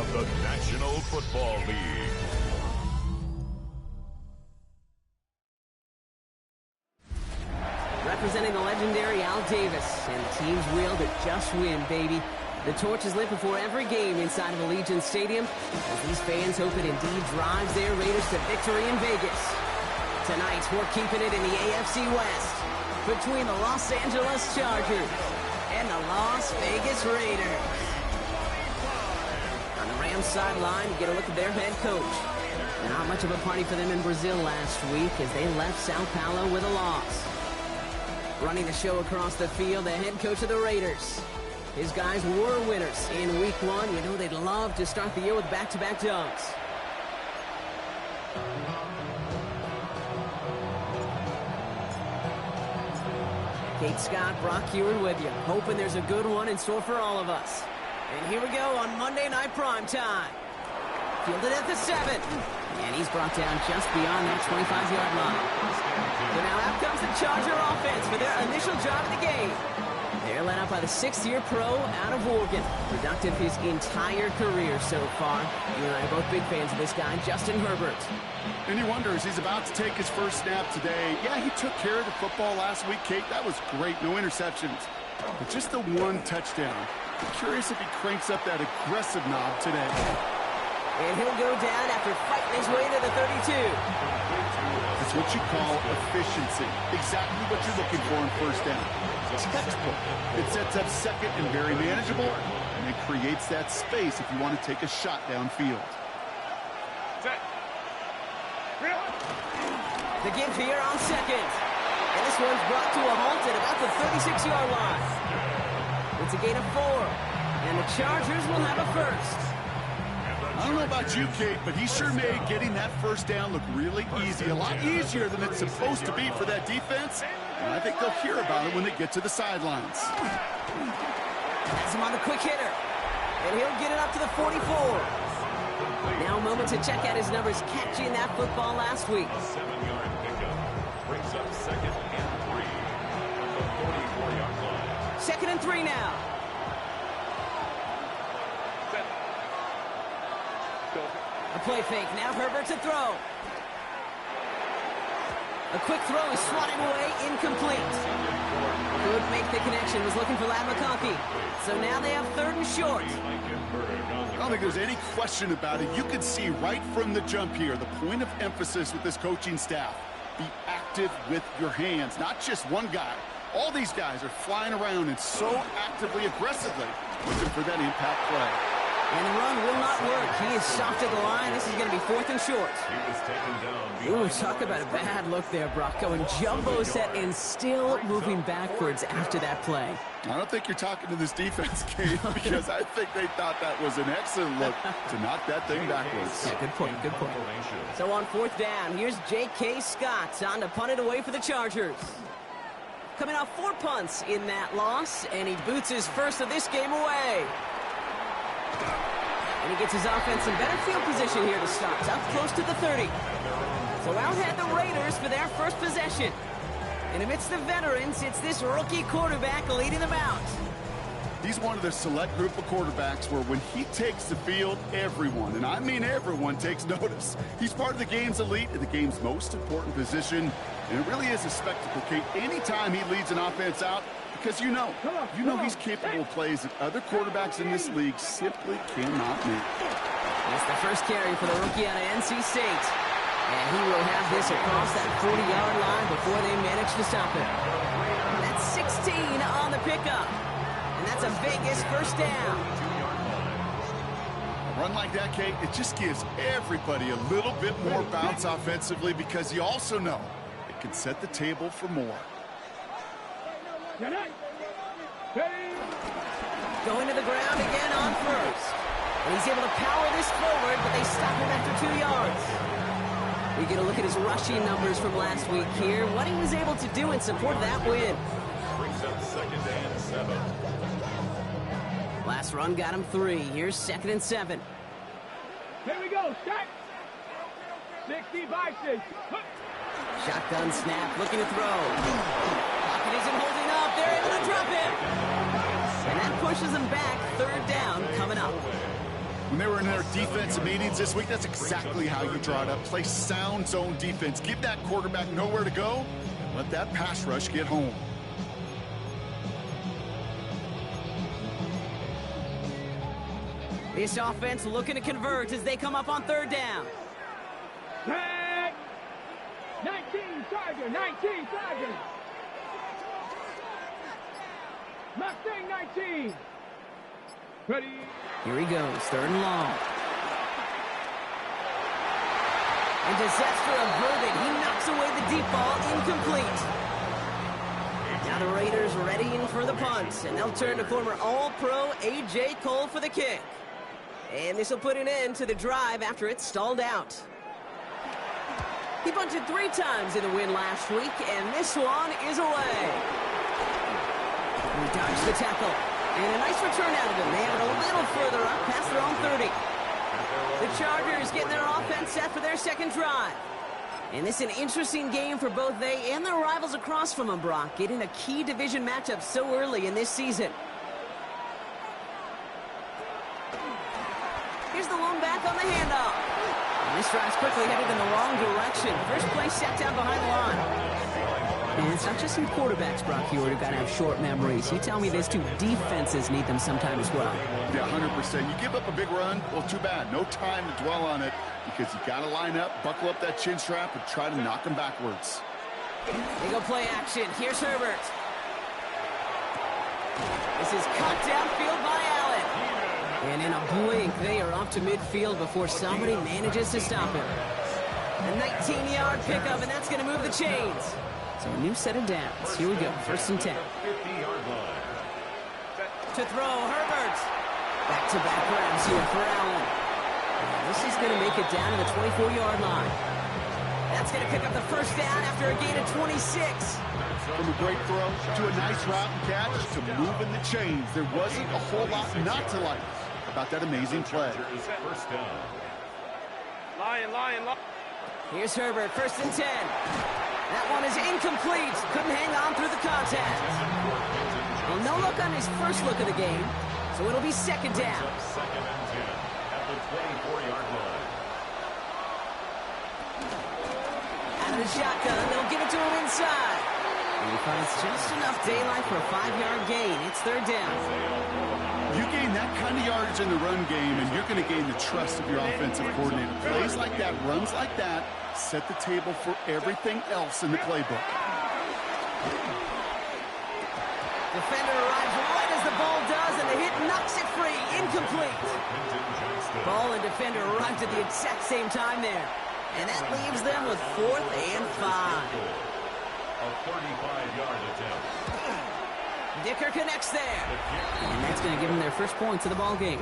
of the National Football League. Representing the legendary Al Davis, and the team's will to just win, baby. The torch is lit before every game inside of Allegiant Stadium, as these fans hope it indeed drives their Raiders to victory in Vegas. Tonight, we're keeping it in the AFC West between the Los Angeles Chargers and the Las Vegas Raiders. On the Rams sideline, you get a look at their head coach. Not much of a party for them in Brazil last week as they left Sao Paulo with a loss. Running the show across the field, the head coach of the Raiders. His guys were winners in Week 1. You know they'd love to start the year with back-to-back dubs. Kate Scott, Brock Heward with you, hoping there's a good one in store for all of us. And here we go on Monday Night Primetime. Fielded at the 7. And he's brought down just beyond that 25-yard line. So now out comes the Charger offense for their initial drive of the game. They're led out by the 6th-year pro out of Oregon. Productive his entire career so far. You and I are both big fans of this guy, Justin Herbert. And he wonders, he's about to take his first snap today. Yeah, he took care of the football last week, Kate. That was great. No interceptions. But just the one touchdown. I'm curious if he cranks up that aggressive knob today. And he'll go down after fighting his way to the 32. That's what you call efficiency. Exactly what you're looking for in first down. Textbook. It sets up second and very manageable, and it creates that space if you want to take a shot downfield. The give here on second. And this one's brought to a halt at about the 36-yard line. It's a gain of 4. And the Chargers will have a first. I don't know about you, Kate, but he sure made getting that first down look really easy. A lot easier than it's supposed to be for that defense. And I think they'll hear about it when they get to the sidelines. Has him on the quick hitter. And he'll get it up to the 44. Now a moment to check out his numbers catching that football last week. A 7-yard pickup brings up 2nd and 3 from the 44-yard line. 2nd and 3 now. A play fake. Now Herbert to throw. A quick throw is swatted away. Incomplete. Could make the connection. Was looking for Lad McConkey. So now they have 3rd and short. I don't think there's any question about it. You can see right from the jump here the point of emphasis with this coaching staff. Be active with your hands, not just one guy. All these guys are flying around and so actively, aggressively looking for that impact play. And the run will not work. He is soft at the line. This is going to be 4th and short. Ooh, talk about a bad look there, Brock. Going jumbo set and still moving backwards after that play. I don't think you're talking to this defense, Kate, because I think they thought that was an excellent look to knock that thing backwards. Yeah, good point, good point. So on 4th down, here's J.K. Scott on to punt it away for the Chargers. Coming off 4 punts in that loss, and he boots his first of this game away. And he gets his offense in better field position here to start, up close to the 30. So out head the Raiders for their first possession. And amidst the veterans, it's this rookie quarterback leading them out. He's one of the select group of quarterbacks where when he takes the field, everyone, and I mean everyone, takes notice. He's part of the game's elite and the game's most important position. And it really is a spectacle, Kate, anytime he leads an offense out, because you know he's capable of plays that other quarterbacks in this league simply cannot make. That's the first carry for the rookie out of NC State. And he will have this across that 40-yard line before they manage to stop it. That's 16 on the pickup. And that's a Vegas first down. A run like that, Kate, it just gives everybody a little bit more bounce offensively because you also know it can set the table for more. Going to the ground again on first. And he's able to power this forward, but they stop him after 2 yards. We get a look at his rushing numbers from last week here. What he was able to do in support of that win. Brings up 2nd and 7. Last run got him 3. Here's 2nd and 7. Here we go. Set. 65. Shotgun snap, looking to throw. Pocket isn't holding up. They're able to drop him. And that pushes him back. 3rd down coming up. When they were in their defensive meetings this week, that's exactly how you draw it up. Play sound zone defense. Give that quarterback nowhere to go. Let that pass rush get home. This offense looking to convert as they come up on third down. Tag. 19 Charger, 19 Charger. Mustang 19. Ready. Here he goes, third and long. And disaster averted. He knocks away the deep ball, incomplete. Now the Raiders readying for the punt, and they'll turn to former All-Pro A.J. Cole for the kick. And this will put an end to the drive after it stalled out. He punted 3 times in the win last week, and this one is away. He dodged the tackle. And a nice return out of him. They have it a little further up past their own 30. The Chargers getting their offense set for their second drive. And this is an interesting game for both they and their rivals across from them, Brock, getting a key division matchup so early in this season. Here's the lone back on the handoff. And this drive's quickly headed in the wrong direction. First play set down behind the line. And it's not just some quarterbacks, Brock Hewitt, who got to have short memories. You tell me these 2 defenses need them sometime as well. Yeah, 100%. You give up a big run, well, too bad. No time to dwell on it because you got to line up, buckle up that chin strap, and try to knock them backwards. They go play action. Here's Herbert. This is cut downfield by Allen. And in a blink, they are off to midfield before somebody manages to stop him. A 19-yard pickup, and that's going to move the chains. So a new set of downs. Here we go, 1st and 10. 50-yard line. To throw, Herbert. Back-to-back grabs here for Allen. And this is going to make it down to the 24-yard line. That's going to pick up the first down after a gain of 26. From a great throw to a nice route and catch to moving the chains. There wasn't a whole lot not to like about that amazing play. First down. Lion. Here's Herbert, 1st and 10. That one is incomplete. Couldn't hang on through the contact. Well, no look on his first look of the game, so it'll be 2nd down. 2nd and 10 at the 24-yard line. Out of the shotgun, they'll give it to him inside. And he finds just enough daylight for a 5-yard gain. It's 3rd down. You gain that kind of yardage in the run game, and you're going to gain the trust of your offensive coordinator. Plays like that, runs like that, set the table for everything else in the playbook. Defender arrives right as the ball does, and the hit knocks it free. Incomplete. Ball and defender arrived at the exact same time there. And that leaves them with 4th and 5. A 35-yard attempt. Dicker connects there. And that's going to give them their first points of the ball game.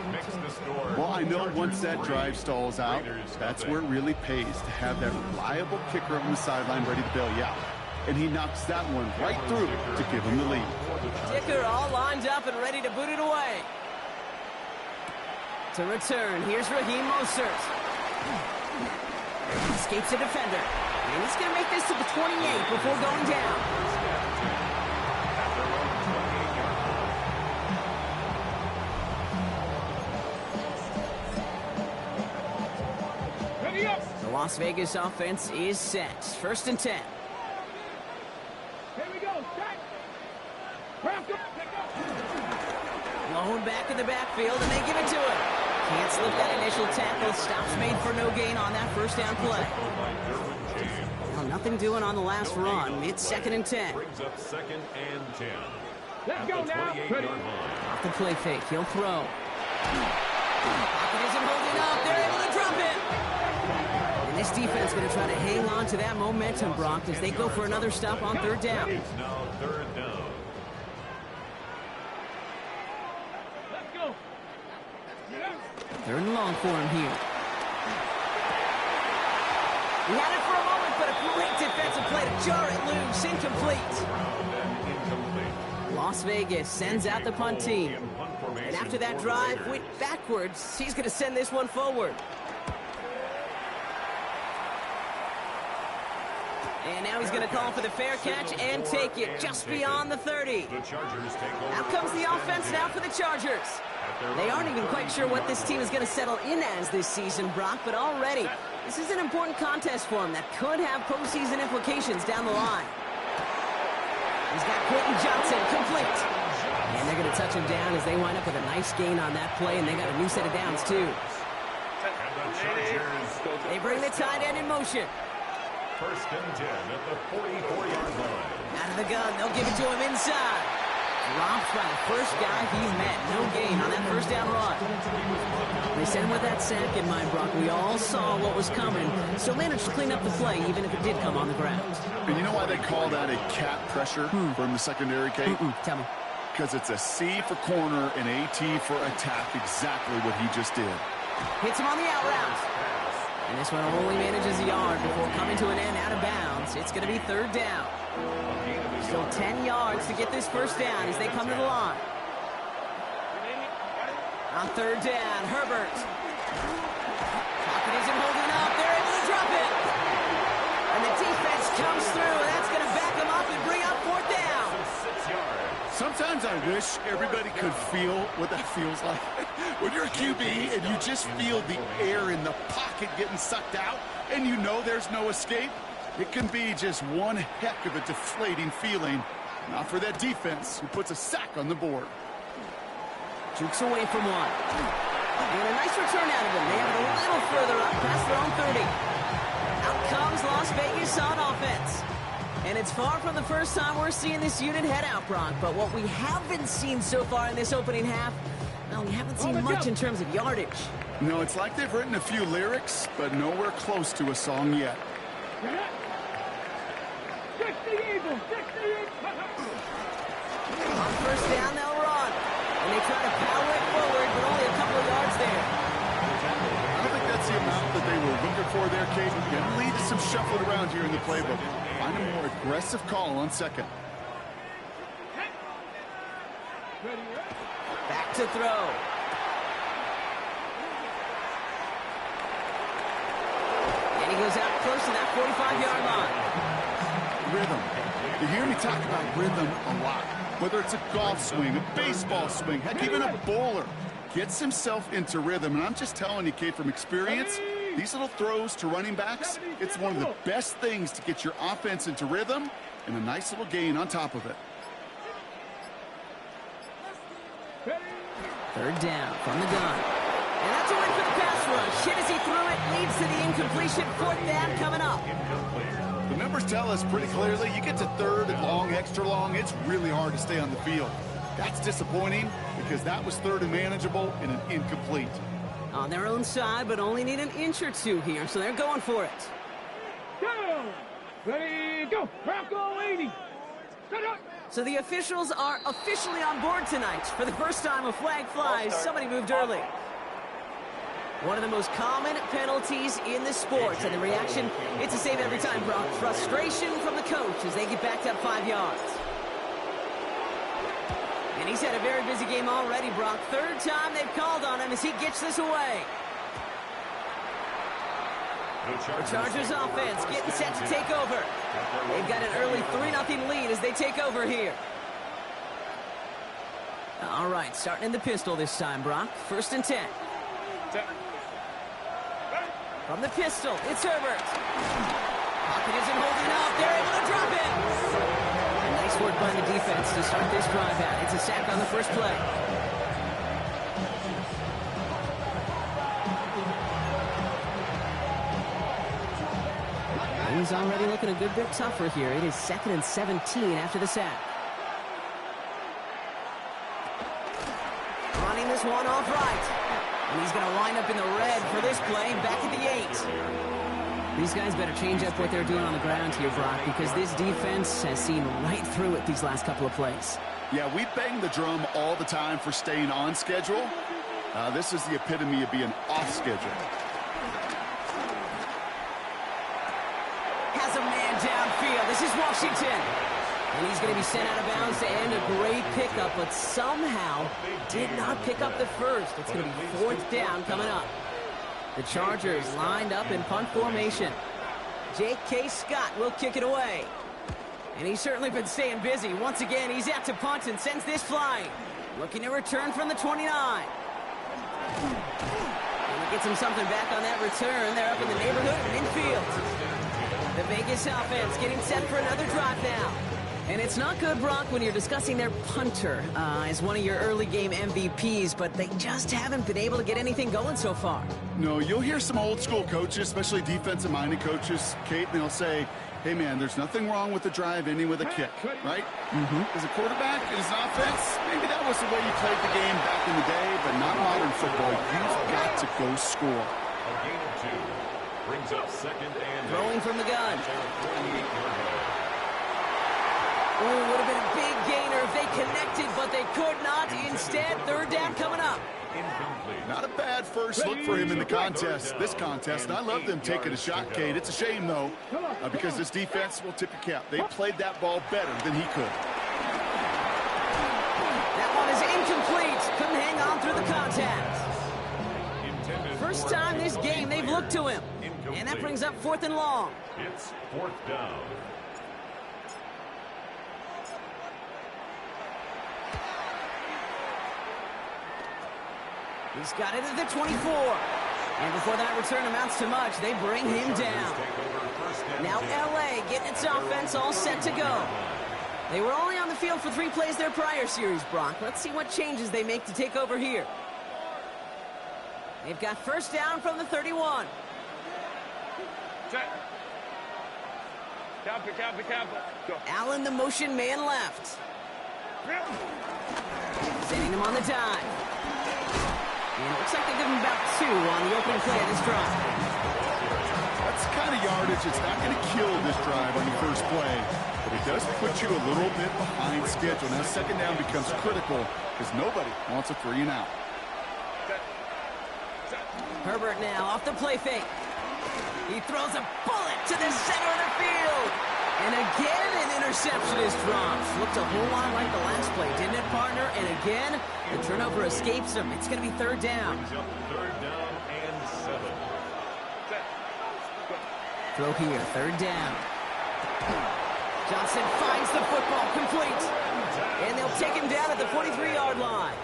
Well, I know once that drive stalls out, that's where it really pays to have that reliable kicker on the sideline ready to bail you out. And he knocks that one right through to give him the lead. Dicker all lined up and ready to boot it away. To return, here's Raheem Mostert. Escapes a defender. And he's going to make this to the 28 before going down. The Las Vegas offense is set. 1st and 10. Here we go. Lone back in the backfield, and they give it to him. Can't slip that initial tackle. Stops made for no gain on that 1st down play. Well, nothing doing on the last run. It's 2nd and 10. Brings up 2nd and 10. Let's go now. Ready. Off the play fake. He'll throw. Pocket isn't holding up. They're able to drop it. And this defense going to try to hang on to that momentum, Brock, as they go for another stop on 3rd down. It's now 3rd down. Let's go. 3rd and long for him here. He had it for a moment, but a great defensive play to jar it loose. Incomplete. Las Vegas sends out the punt team. And after that drive went backwards, he's going to send this one forward. And now he's going to call for the fair catch and take it just beyond the 30. The Chargers take over. Out comes the offense now for the Chargers. They aren't even quite sure what this team is going to settle in as this season, Brock, but already, this is an important contest for them that could have postseason implications down the line. He's got Quentin Johnson complete. And they're going to touch him down as they wind up with a nice gain on that play, and they got a new set of downs, too. They bring the tight end in motion. First and 10 at the 44-yard line. Out of the gun, they'll give it to him inside. Dropped by the first guy he's met. No gain on that first down run. They sent him with that sack in mind, Brock. We all saw what was coming, so managed to clean up the play, even if it did come on the ground. And you know why they call that a cat pressure from the secondary, Kate? Tell me. Because it's a C for corner and a T for attack, exactly what he just did. Hits him on the out route. And this one only manages a yard before coming to an end out of bounds. It's going to be third down. Still 10 yards to get this first down as they come to the line. On third down, Herbert. Pocket isn't holding up. They're able to drop it. And the defense comes through, and that's going to back them up and bring up fourth down. Sometimes I wish everybody could feel what that feels like. When you're a QB and you just feel the air in the pocket getting sucked out and you know there's no escape, it can be just one heck of a deflating feeling. Not for that defense who puts a sack on the board. Jukes away from one. And a nice return out of him. They have it a little further up past their own 30. Out comes Las Vegas on offense. And it's far from the first time we're seeing this unit head out, Brock. But what we haven't seen so far in this opening half, well, we haven't seen much in terms of yardage. No, it's like they've written a few lyrics, but nowhere close to a song yet. On first down, they'll run. And they try to power it forward, but only a couple of yards there. I don't think that's the amount that they were looking for there, Kate. Going to lead to some shuffling around here in the playbook. Find a more aggressive call on second. Back to throw. And he goes out close to that 45-yard line. Rhythm. You hear me talk about rhythm a lot. Whether it's a golf swing, a baseball swing, heck, even a bowler gets himself into rhythm. And I'm just telling you, Kate, from experience, these little throws to running backs, it's one of the best things to get your offense into rhythm and a nice little gain on top of it. Third down from the gun. And that's a win for the pass rush. Hit as he threw it, leads to the incompletion. Fourth down coming up. The numbers tell us pretty clearly, you get to third and long, extra long, it's really hard to stay on the field. That's disappointing because that was third and manageable and an incomplete. On their own side, but only need an inch or two here, so they're going for it. Go! Ready, go! Bronco 80! Set up! So the officials are officially on board tonight. For the first time, a flag flies. Somebody moved early. One of the most common penalties in the sport, and the reaction, it's the same every time, Brock. Frustration from the coach as they get backed up 5 yards. And he's had a very busy game already, Brock. Third time they've called on him as he gets this away. The Chargers offense getting set to take over. They've got an early 3-0 lead as they take over here. All right, starting in the pistol this time, Brock. First and 10. From the pistol, it's Herbert. Pocket isn't holding up. They're able to drop it. And nice work by the defense to start this drive out. It's a sack on the first play. He's already looking a good bit tougher here. It is 2nd and 17 after the sack. Running this one off right. And he's going to line up in the red for this play, back at the 8. These guys better change up what they're doing on the ground here, Brock, because this defense has seen right through it these last couple of plays. Yeah, we bang the drum all the time for staying on schedule. This is the epitome of being off schedule. Has a man downfield. This is Washington. And he's going to be sent out of bounds to end a great pickup, but somehow did not pick up the first. It's going to be fourth down coming up. The Chargers lined up in punt formation. J.K. Scott will kick it away. And he's certainly been staying busy. Once again, he's out to punt and sends this flying. Looking to return from the 29. And he gets him something back on that return. They're up in the neighborhood of midfield. The Vegas offense getting set for another drive now. And it's not good, Brock, when you're discussing their punter as one of your early game MVPs, but they just haven't been able to get anything going so far. No, you'll hear some old school coaches, especially defensive-minded coaches, Kate, and they'll say, hey, man, there's nothing wrong with the drive ending with a kick, right? As a quarterback, as an offense, maybe that was the way you played the game back in the day, but not modern football. You've got to go score. A gain of 2. Brings up second and Throwing from the gun. 48-yard line. Ooh, would have been a big gainer if they connected, but they could not. Instead, third down coming up. Incomplete. Not a bad first look for him in the contest, this contest. And I love them taking a shot, Kate. It's a shame, though, because this defense will tip your cap. They played that ball better than he could. That one is incomplete. Couldn't hang on through the contact. First time this game they've looked to him. And that brings up 4th and long. It's 4th down. He's got it at the 24. And before that return amounts to much, they bring him down. Now LA getting its offense all set to go. They were only on the field for 3 plays their prior series, Brock. Let's see what changes they make to take over here. They've got first down from the 31. Check. Copy. Go. Allen, the motion man left. Sending him on the dive. And it looks like they give him about 2 on the opening play of this drive. That's the kind of yardage it's not going to kill this drive on the first play, but it does put you a little bit behind schedule. Now second down becomes critical because nobody wants a 3 and out. Herbert now off the play fake. He throws a bullet to the center of the field. And again, an interception is dropped. Looked a whole lot like the last play, didn't it, partner? And again, the turnover escapes him. It's going to be third down. Brings up 3rd down and 7. Throw here, third down. Johnson finds the football, complete. And they'll take him down at the 43-yard line.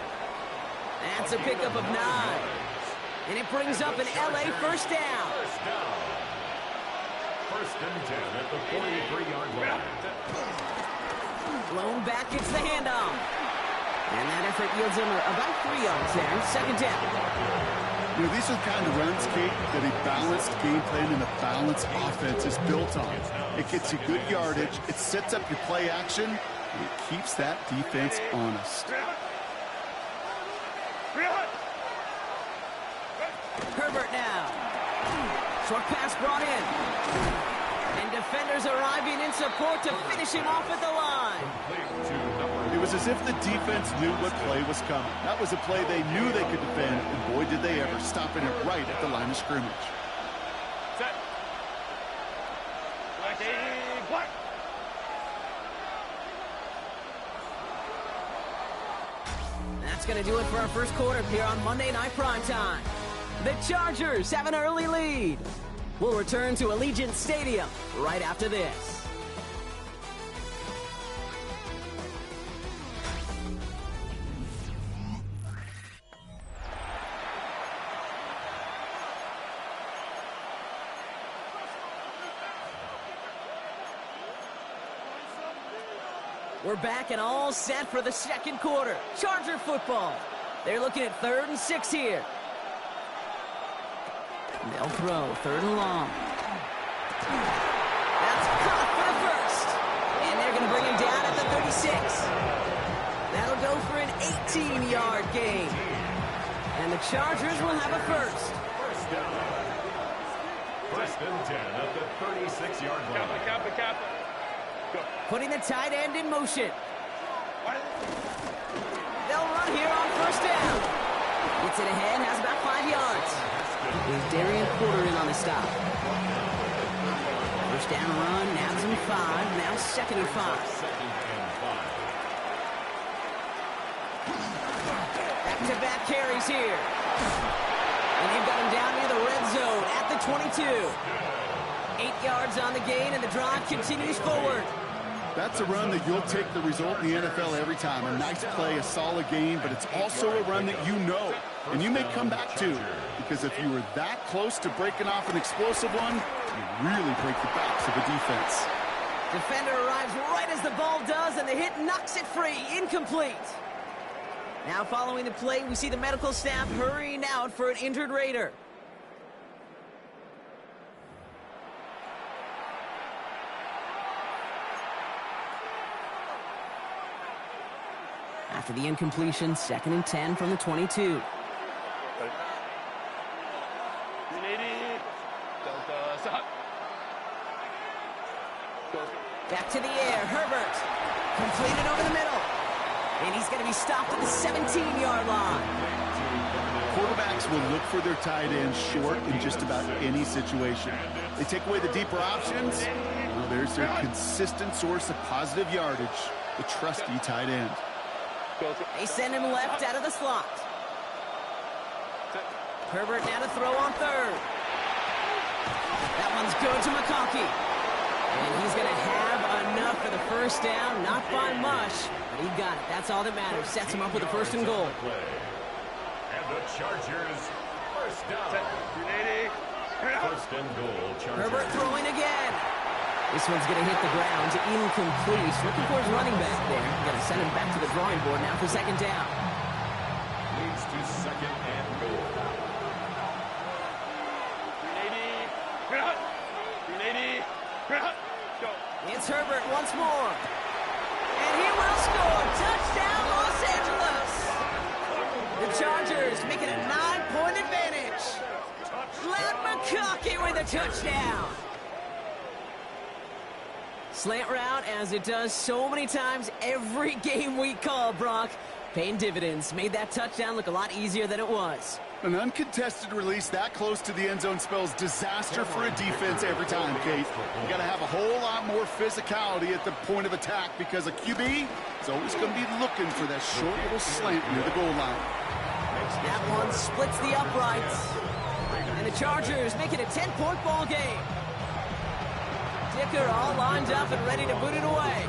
That's a pickup of 9. And it brings up an LA first down. First down. 1st and 10 at the 43-yard line. Blown back, gets the handoff. And that effort yields him about 3 yards there. Second down. You know, these are the kind of runs, Kate, that a balanced game plan and a balanced offense is built on. It gets you good yardage, it sets up your play action, and it keeps that defense honest. Herbert now. Short pass brought in. And defenders arriving in support to finish him off at the line. It was as if the defense knew what play was coming. That was a play they knew they could defend, and boy, did they ever, stopping it right at the line of scrimmage. Set. Black. That's going to do it for our first quarter here on Monday Night Primetime. The Chargers have an early lead. We'll return to Allegiant Stadium right after this. We're back and all set for the second quarter. Charger football. They're looking at 3rd and 6 here. They'll throw 3rd and long. That's caught for the first. And they're going to bring him down at the 36. That'll go for an 18-yard gain. And the Chargers will have a first. First down. 1st and 10 at the 36-yard line. Copy. Go. Putting the tight end in motion. They'll run here on first down. Gets it ahead, has about 5 yards. Here's Darian Porter in on the stop. First down run, nabs him 5, now 2nd and 5. Back-to-back carries here. And they've got him down near the red zone at the 22. 8 yards on the gain, and the drive continues forward. That's a run that you'll take the result in the NFL every time. A nice play, a solid game, but it's also a run that you know, and you may come back to. Because if you were that close to breaking off an explosive one, you really break the backs of the defense. Defender arrives right as the ball does, and the hit knocks it free. Incomplete. Now following the play, we see the medical staff hurrying out for an injured Raider. After the incompletion, 2nd and 10 from the 22. Back to the air, Herbert. Completed over the middle. And he's going to be stopped at the 17-yard line. Quarterbacks will look for their tight end short in just about any situation. They take away the deeper options. Well, there's their consistent source of positive yardage, the trusty tight end. They send him left out of the slot. Herbert now to throw on 3rd. That one's good to McConkey. And he's going to have enough for the first down. Not by much, but he got it. That's all that matters. Sets him up with a 1st and goal. And the Chargers, first down. 1st and goal, Chargers. Herbert throwing again. This one's going to hit the ground. Incomplete. He's looking for his running back there. Going to send him back to the drawing board now for 2nd down. Leads to 2nd and goal. It's Herbert once more. And he will score. Touchdown, Los Angeles. The Chargers making a 9-point advantage. Let McConkey with a touchdown. Slant route, as it does so many times every game we call, Brock. Paying dividends. Made that touchdown look a lot easier than it was. An uncontested release that close to the end zone spells disaster for a defense every time, Kate. You got to have a whole lot more physicality at the point of attack because a QB is always going to be looking for that short little slant near the goal line. That one splits the uprights. And the Chargers make it a 10-point ball game. Dicker all lined up and ready to boot it away.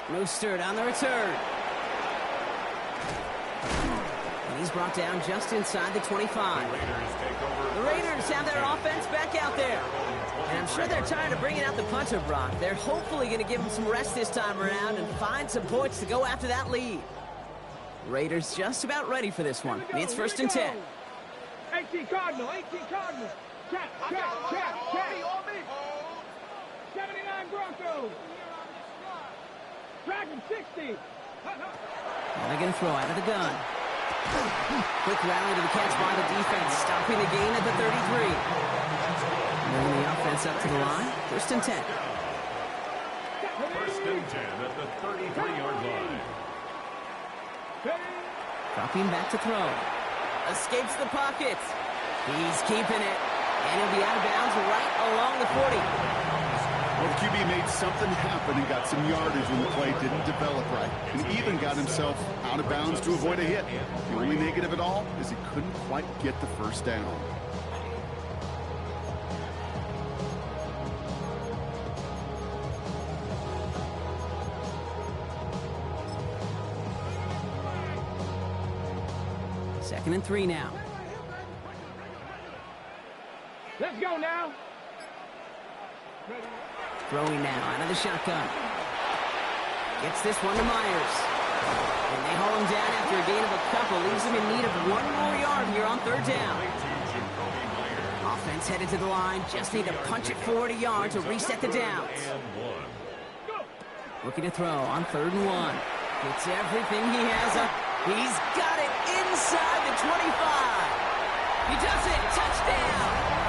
Mostert on the return. And he's brought down just inside the 25. The Raiders have their offense back out there. And I'm sure they're tired of bringing out the punter, Brock. They're hopefully going to give him some rest this time around and find some points to go after that lead. Raiders just about ready for this one. It's 1st and 10. 18 Cardinal, 18 Cardinal. Check. 79 Broncos. Dragon 60. Now they're going to throw out of the gun. Quick rally to the catch by the defense, stopping the gain at the 33. Moving the offense up to the line. 1st and 10. 1st and 10 at the 33-yard line. Dropping back to throw. Escapes the pocket. He's keeping it. And he'll be out of bounds right along the 40. Well, the QB made something happen and got some yardage when the play didn't develop right. And even got himself out of bounds to avoid a hit. The only negative at all is he couldn't quite get the first down. Second and 3 now. Let's go now. Throwing now out of the shotgun. Gets this one to Myers. And they haul him down after a gain of a couple. Leaves him in need of 1 more yard here on 3rd down. Offense headed to the line. Just need to punch it forward a yard to reset the downs. Looking to throw on 3rd and 1. Gets everything he has up. He's got it inside the 25. He does it. Touchdown.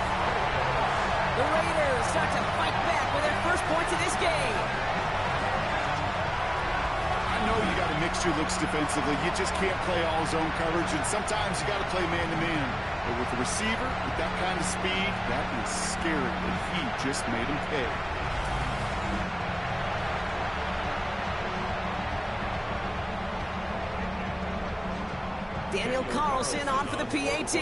The Raiders start to fight back with their first points of this game. I know you got to mix your looks defensively. You just can't play all zone coverage, and sometimes you got to play man-to-man. But with the receiver, with that kind of speed, that is scary, and he just made him pay. Daniel Carlson on for the PAT.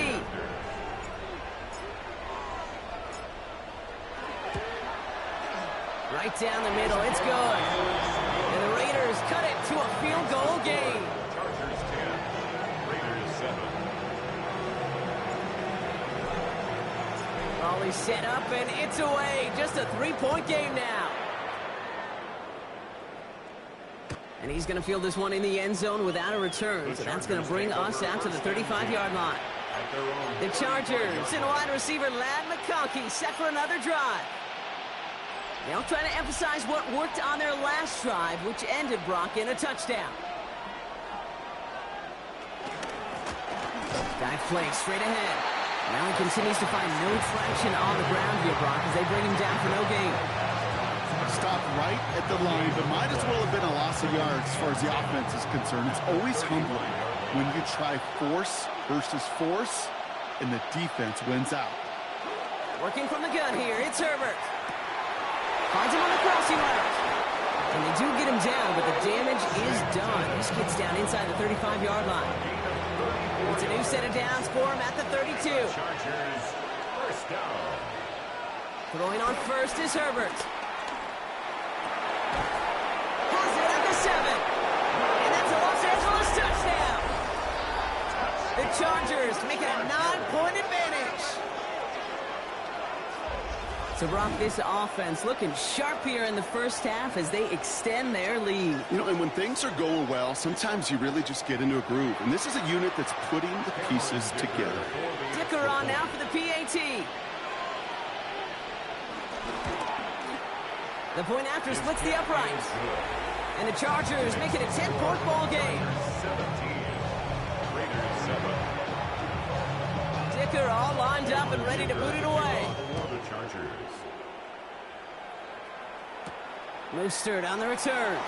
Right down the middle. It's good. And the Raiders cut it to a field goal game. Chargers 10, Raiders 7. Raleigh set up, and it's away. Just a 3-point game now. And he's going to field this one in the end zone without a return. So that's going to bring us out to the 35-yard line. The Chargers and wide receiver Ladd McConkey set for another drive. They'll try to emphasize what worked on their last drive, which ended, Brock, in a touchdown. Dive play straight ahead. Now he continues to find no traction on the ground here, Brock, as they bring him down for no gain. Stopped right at the line, but might as well have been a loss of yards as far as the offense is concerned. It's always humbling when you try force versus force, and the defense wins out. Working from the gun here, it's Herbert. Finds him on the crossing route. And they do get him down, but the damage is done. This gets down inside the 35-yard line. It's a new set of downs for him at the 32. Chargers, first down. Throwing on first is Herbert. Has it at the 7. And that's a Los Angeles touchdown. The Chargers make it a 9-point advantage. So, Brock, this offense looking sharp here in the first half as they extend their lead. You know, and when things are going well, sometimes you really just get into a groove. And this is a unit that's putting the pieces together. Dicker on now for the PAT. The point after splits the uprights. And the Chargers make it a 10-point ball game. 17, Raiders 7. Dicker all lined up and ready to boot it away. The Chargers. Mostert on the return.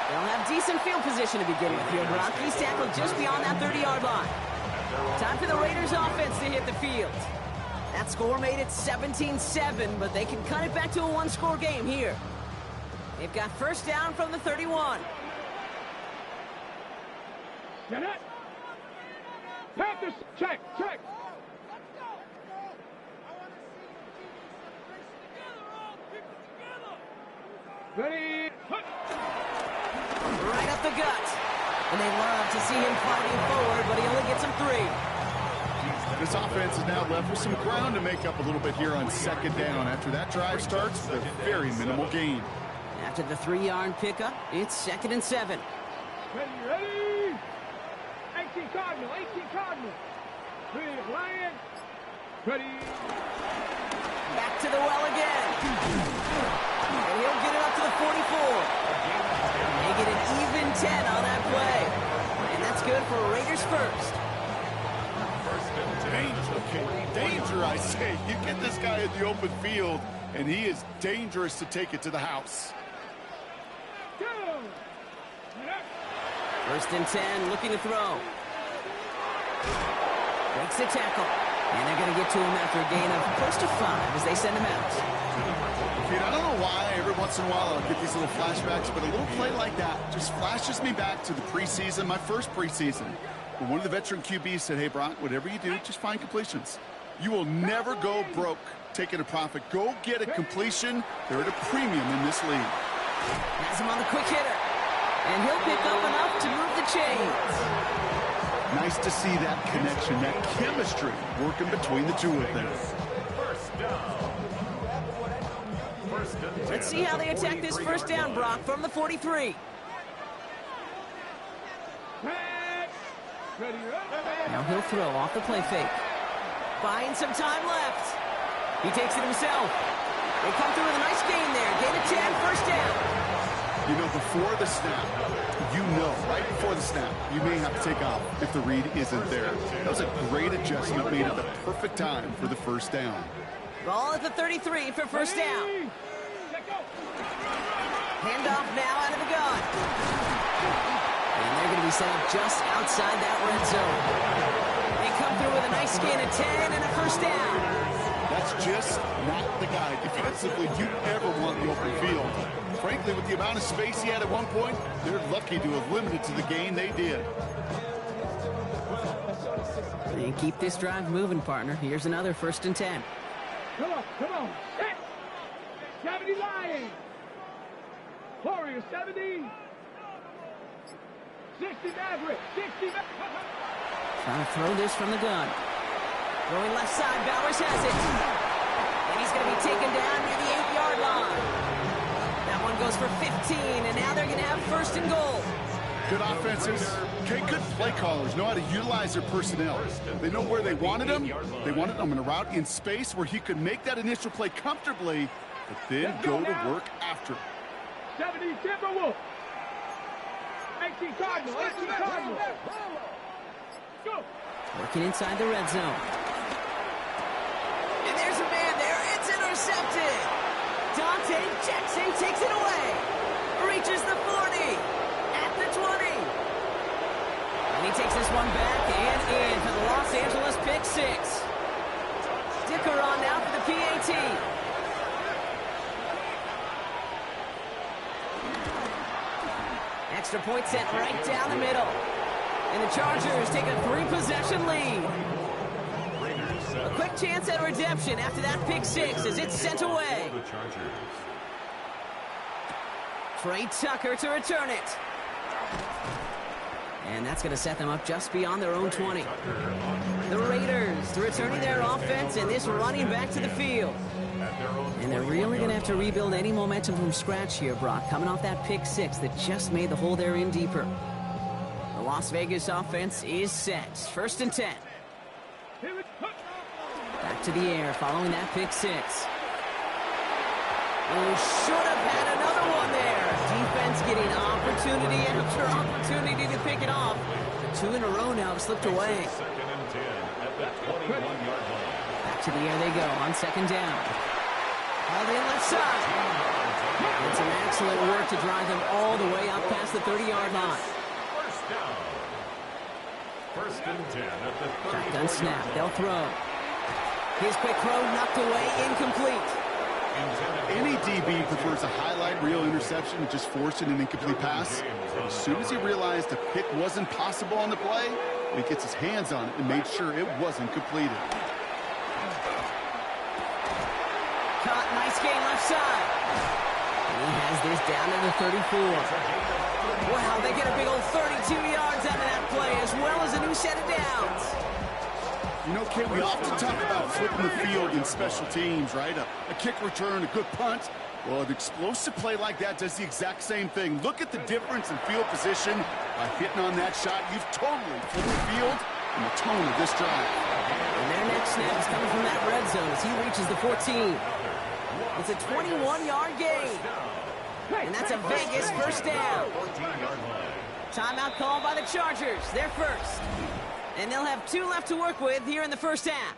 They'll have decent field position to begin with here, Brock. He's tackled just beyond that 30-yard line. Time for the Raiders offense to hit the field. That score made it 17-7, but they can cut it back to a one-score game here. They've got first down from the 31. Get it. Panthers, check. Ready. Right up the gut. And they love to see him fighting forward, but he only gets him 3. This offense is now left with some ground to make up a little bit here on second down. After that drive starts, with a very minimal gain. After the 3-yard pickup, it's 2nd and 7. Ready. 18 Cardinal. Ready, Lion. Ready. Back to the well again. And he'll get it up to the 44. They get an even 10 on that play. And that's good for Raiders first. Danger, I say. You get this guy in the open field, and he is dangerous to take it to the house. Go. First and 10, looking to throw. Breaks the tackle. And they're going to get to him after a gain of close to 5 as they send him out. Dude, I don't know why every once in a while I'll get these little flashbacks, but a little play like that just flashes me back to the preseason, my first preseason. When one of the veteran QBs said, hey, Brock, whatever you do, just find completions. You will never go broke taking a profit. Go get a completion. They're at a premium in this league. Has him on the quick hitter. And he'll pick up enough to move the chains. Nice to see that connection, that chemistry working between the two of them. First down. First and 10. Let's see how they attack this first down, Brock, from the 43. Ready. Now he'll throw off the play fake. Buying some time left. He takes it himself. They come through with a nice gain there. Gain of 10, first down. You know, before the snap, right before the snap, you may have to take off if the read isn't there. That was a great adjustment made at the perfect time for the first down. Ball at the 33 for first down. Handoff now out of the gun. And they're going to be set up just outside that red zone. They come through with a nice gain of 10 and a first down. That's just not the guy defensively you ever want in the open field. Frankly, with the amount of space he had at one point, they're lucky to have limited to the gain they did. And keep this drive moving, partner. Here's another first and 10. Come on. Set. 70 Lions. Warriors 70. 60 Maverick. 60 Maverick. Trying to throw this from the gun. Throwing left side, Bowers has it. And he's going to be taken down near the 8-yard line. That one goes for 15, and now they're going to have first and goal. Good offenses. Okay, good play callers know how to utilize their personnel. They know where they wanted him. They wanted him in a route in space where he could make that initial play comfortably, but then go to work after. 70 Timberwolves. 18 Cardinals. 18 Cardinals. Go. Working inside the red zone. And there's a man there. It's intercepted. Dante Jackson takes it away. Reaches the 40. At the 20. And he takes this one back and in for the Los Angeles pick six. Dicker on now for the PAT. Extra point set right down the middle. And the Chargers take a 3-possession lead. A quick chance at redemption after that pick six as it's sent away. Trey Tucker to return it. And that's going to set them up just beyond their own 20. The Raiders returning their offense and this running back to the field. And they're really going to have to rebuild any momentum from scratch here, Brock, coming off that pick six that just made the hole they're in deeper. The Las Vegas offense is set. First and 10. Back to the air following that pick six. Oh, should have had another one there. Defense getting opportunity after opportunity to pick it off. The 2 in a row now have slipped away. Second and 10 at the 21-yard line. Back to the air they go on second down. All the left side. And some excellent work to drive them all the way up past the 30-yard line. First down. First and 10 at the 30. Shotgun snap. They'll throw. His quick throw knocked away, incomplete. Any DB prefers a highlight reel interception to just forcing an incomplete pass. As soon as he realized a pick wasn't possible on the play, he gets his hands on it and made sure it wasn't completed. Caught, nice game left side. And he has this down to the 34. Wow, they get a big old 32 yards out of that play, as well as a new set of downs. You know, Kate, we often talk about flipping the field in special teams, right? A kick return, a good punt. Well, an explosive play like that does the exact same thing. Look at the difference in field position. By hitting on that shot, you've totally flipped the field and the tone of this drive. And their next snap is coming from that red zone as he reaches the 14. It's a 21-yard gain. And that's a Vegas first down. Timeout called by the Chargers. They're first. And they'll have 2 left to work with here in the first half.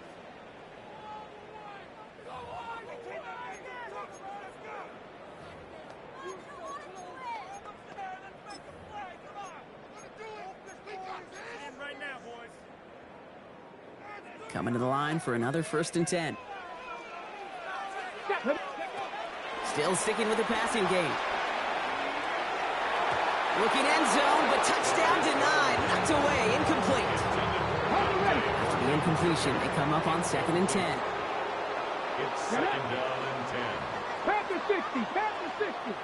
Coming to the line for another first and 10. Still sticking with the passing game. Looking end zone, but touchdown denied. Knocked away, incomplete. After the incompletion, they come up on second and 10. It's second down and 10. Panther 60. Panther 60.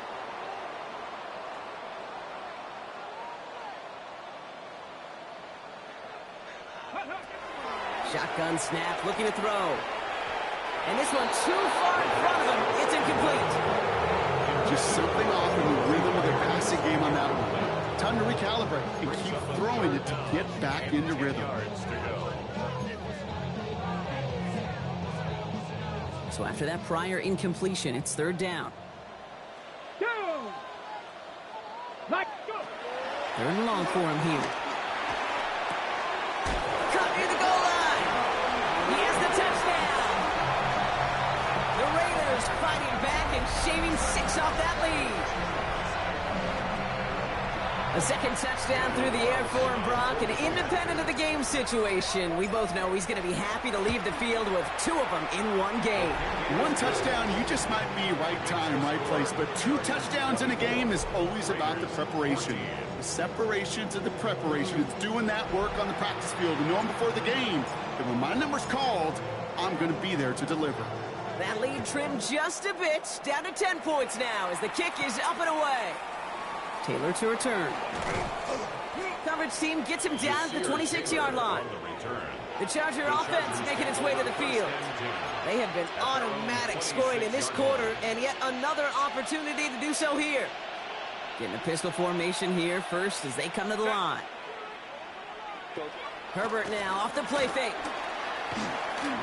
Shotgun snap, looking to throw. And this one too far in front of him. It's incomplete. Just something off in the rhythm of their passing game on that one. Time to recalibrate and keep throwing it to get back into rhythm. So after that prior incompletion, it's third down. Go. Like go. Third and long for him here. Cut near the goal line. He has the touchdown. The Raiders fighting back and shaving 6 off that lead. A second touchdown through the air for him, Brock, and independent of the game situation, we both know he's going to be happy to leave the field with 2 of them in one game. One touchdown, you just might be right time, right place, but 2 touchdowns in a game is always about the preparation. The separation to the preparation. It's doing that work on the practice field and knowing before the game that when my number's called, I'm going to be there to deliver. That lead trimmed just a bit, down to 10 points now as the kick is up and away. Taylor to return. Coverage team gets him down at the 26-yard line. The Charger offense making its way to the field. They have been automatic scoring in this quarter, and yet another opportunity to do so here. Getting a pistol formation here first as they come to the line. Herbert now off the play fake.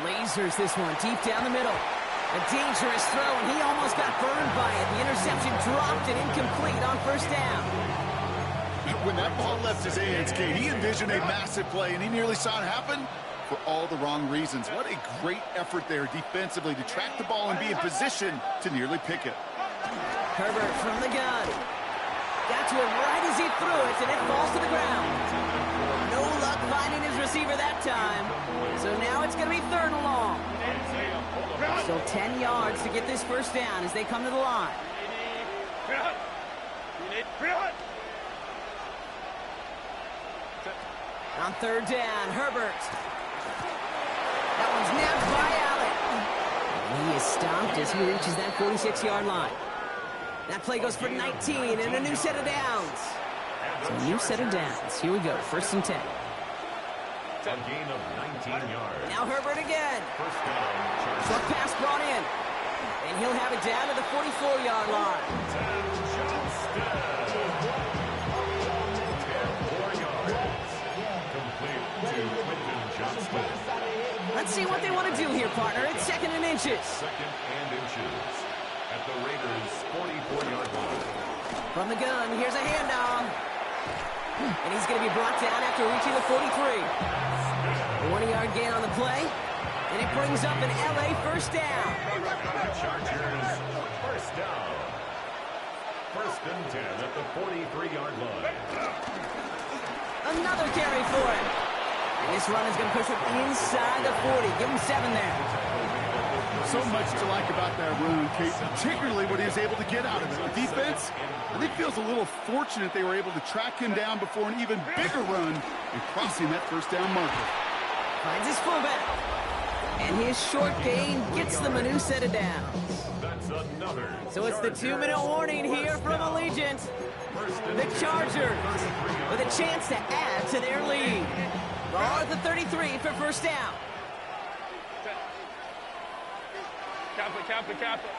Lasers this one deep down the middle. A dangerous throw, and he almost got burned by it. The interception dropped and incomplete on first down. When that ball left his hands, Kate, he envisioned a massive play, and he nearly saw it happen for all the wrong reasons. What a great effort there defensively to track the ball and be in position to nearly pick it. Herbert from the gun. Got to him right as he threw it, and it falls to the ground. No luck finding his receiver that time. So now it's going to be 3rd and long. Still 10 yards to get this first down as they come to the line. On 3rd down, Herbert. That one's nabbed by Allen. And he is stopped as he reaches that 46-yard line. That play goes for 19 and a new set of downs. So a new set of downs. Here we go, 1st and 10. A gain of 19 yards. Now Herbert again. First down, Short pass brought in. And he'll have it down to the 44-yard line. 10 yards. Let's see what they want to do here, partner. It's 2nd and inches. 2nd and inches. At the Raiders' 44-yard line. From the gun, here's a handoff. And he's going to be brought down after reaching the 43. 20-yard gain on the play. And it brings up an LA first down. Chargers, first down. 1st and 10 at the 43-yard line. Another carry for him. And this run is going to push him inside the 40. Give him 7 there. So much to like about that run, Kate, particularly what he was able to get out of it. The defense, I think, feels a little fortunate they were able to track him down before an even bigger run and crossing that first down marker. Finds his fullback. And his short gain gets them a new set of downs. That's another. So it's the 2-minute warning here from Allegiant. The Chargers with a chance to add to their lead. Ball at the 33 for first down. Kappa.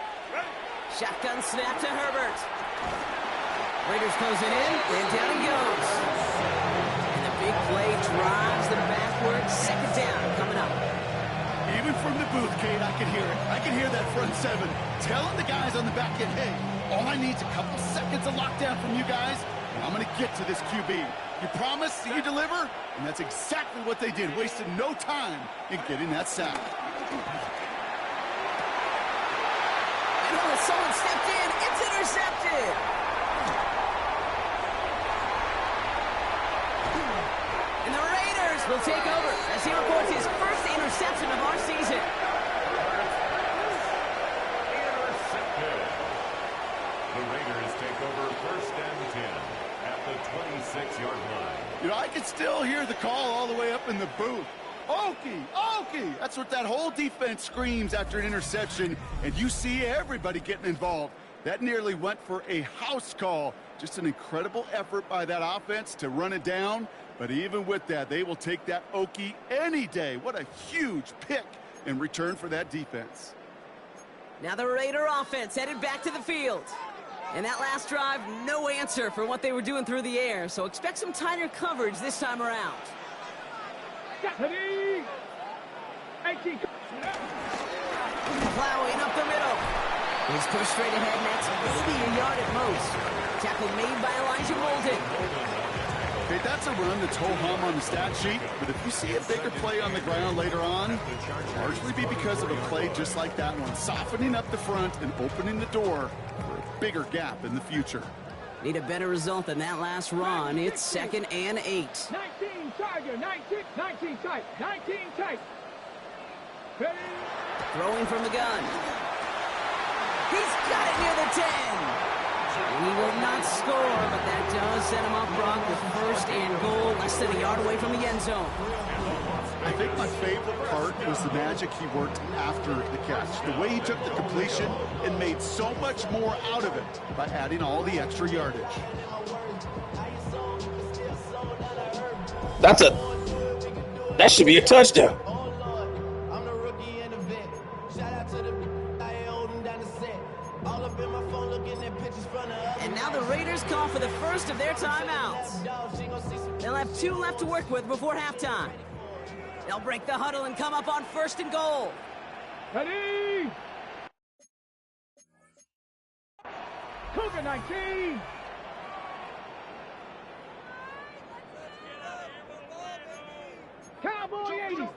Shotgun snap to Herbert. Raiders closing in, and down he goes. And the big play drives them backwards. 2nd down coming up. Even from the booth, Kate, I could hear it. I could hear that front 7 telling the guys on the back end, hey, all I need is a couple seconds of lockdown from you guys, and I'm going to get to this QB. You promise that you deliver? And that's exactly what they did, wasted no time in getting that sack. Someone stepped in. It's intercepted. And the Raiders will take over as he reports his first interception of our season. Intercepted. The Raiders take over 1st and 10 at the 26-yard line. You know, I could still hear the call all the way up in the booth. Okie! That's what that whole defense screams after an interception, and you see everybody getting involved. That nearly went for a house call. Just an incredible effort by that offense to run it down, but even with that, they will take that Okie any day. What a huge pick in return for that defense. Now the Raider offense headed back to the field. And that last drive, no answer for what they were doing through the air, so expect some tighter coverage this time around. Ready? 18. Plowing up the middle. He's pushed straight ahead next, maybe a yard at most. Tackle made by Elijah Molden. Okay, that's a run that's ho-hum on the stat sheet, but if you see a bigger play on the ground later on, largely be because of a play just like that one, softening up the front and opening the door for a bigger gap in the future. Need a better result than that last run. It's 2nd and 8. 19 Charger, 19 tight, 19 tight. Ready? Throwing from the gun. He's got it near the 10. And he will not score, but that does set him up, Brock, with 1st and goal, less than a yard away from the end zone. I think my favorite part was the magic he worked after the catch. The way he took the completion and made so much more out of it by adding all the extra yardage. That should be a touchdown. And now the Raiders call for the first of their timeouts. They'll have 2 left to work with before halftime. They'll break the huddle and come up on 1st and goal. Ready? Cougar 19. Cowboy 80.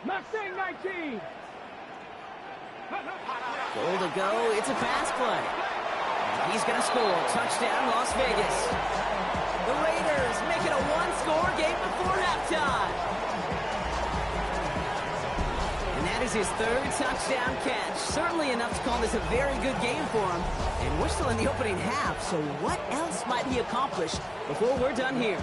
Mustang 19. Goal to go. It's a pass play. And he's going to score. Touchdown, Las Vegas. The Raiders make it a 1-score game before halftime. And that is his 3rd touchdown catch. Certainly enough to call this a very good game for him. And we're still in the opening half, so what else might he accomplish before we're done here?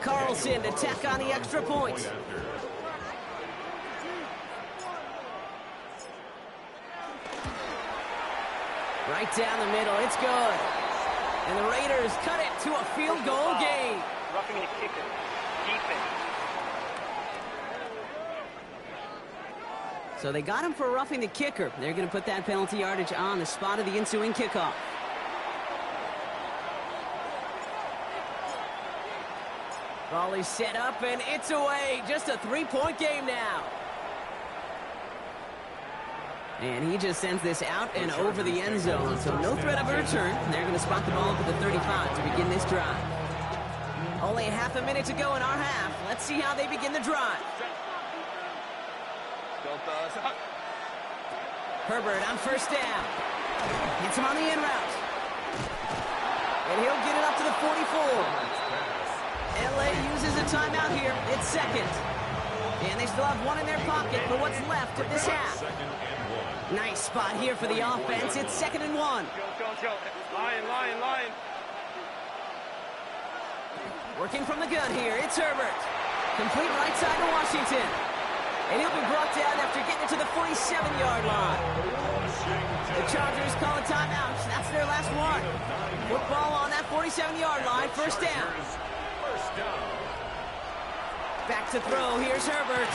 Carlson to tack on the extra point. Right down the middle, it's good. And the Raiders cut it to a field goal game. Roughing the kicker. Defense. So they got him for roughing the kicker. They're going to put that penalty yardage on the spot of the ensuing kickoff. Ball is set up, and it's away. Just a 3-point game now. And he just sends this out and over the end zone. So no threat of a return. They're going to spot the ball up at the 35 to begin this drive. Only a half a minute to go in our half. Let's see how they begin the drive. Herbert on 1st down. Hits him on the in route. And he'll get it up to the 44. LA uses a timeout here. It's 2nd. And they still have 1 in their pocket for what's left of this half. Nice spot here for the offense. It's 2nd and 1. Go. Lion. Working from the gun here. It's Herbert. Complete right side to Washington. And he'll be brought down after getting it to the 47-yard line. The Chargers call a timeout. That's their last one. Football on that 47-yard line. 1st down. Back to throw. Here's Herbert.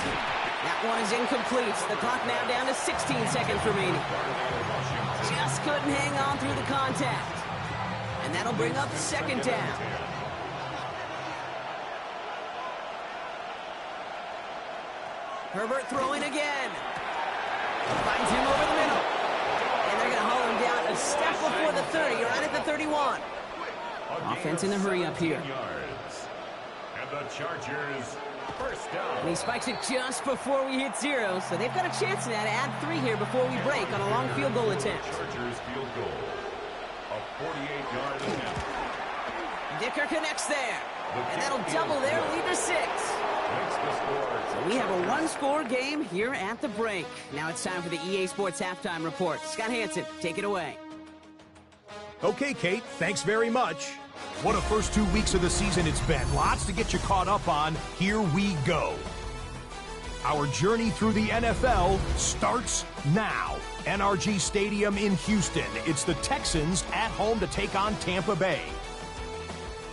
That one is incomplete. The clock now down to 16 seconds remaining. Just couldn't hang on through the contact. And that'll bring up 2nd down. Herbert throwing again. Finds him over the middle. And they're going to haul him down a step before the 30. You're right at the 31. Offense in a hurry up here. And the Chargers, 1st down. And he spikes it just before we hit 0. So they've got a chance now to add 3 here before we break on a long field goal attempt. Chargers field goal. A 48-yard attempt. Dicker connects there. And that'll double their lead to 6. So we have a 1-score game here at the break. Now it's time for the EA Sports Halftime Report. Scott Hansen, take it away. Okay, Kate, thanks very much. What a first 2 weeks of the season it's been. Lots to get you caught up on. Here we go. Our journey through the NFL starts now. NRG Stadium in Houston. It's the Texans at home to take on Tampa Bay.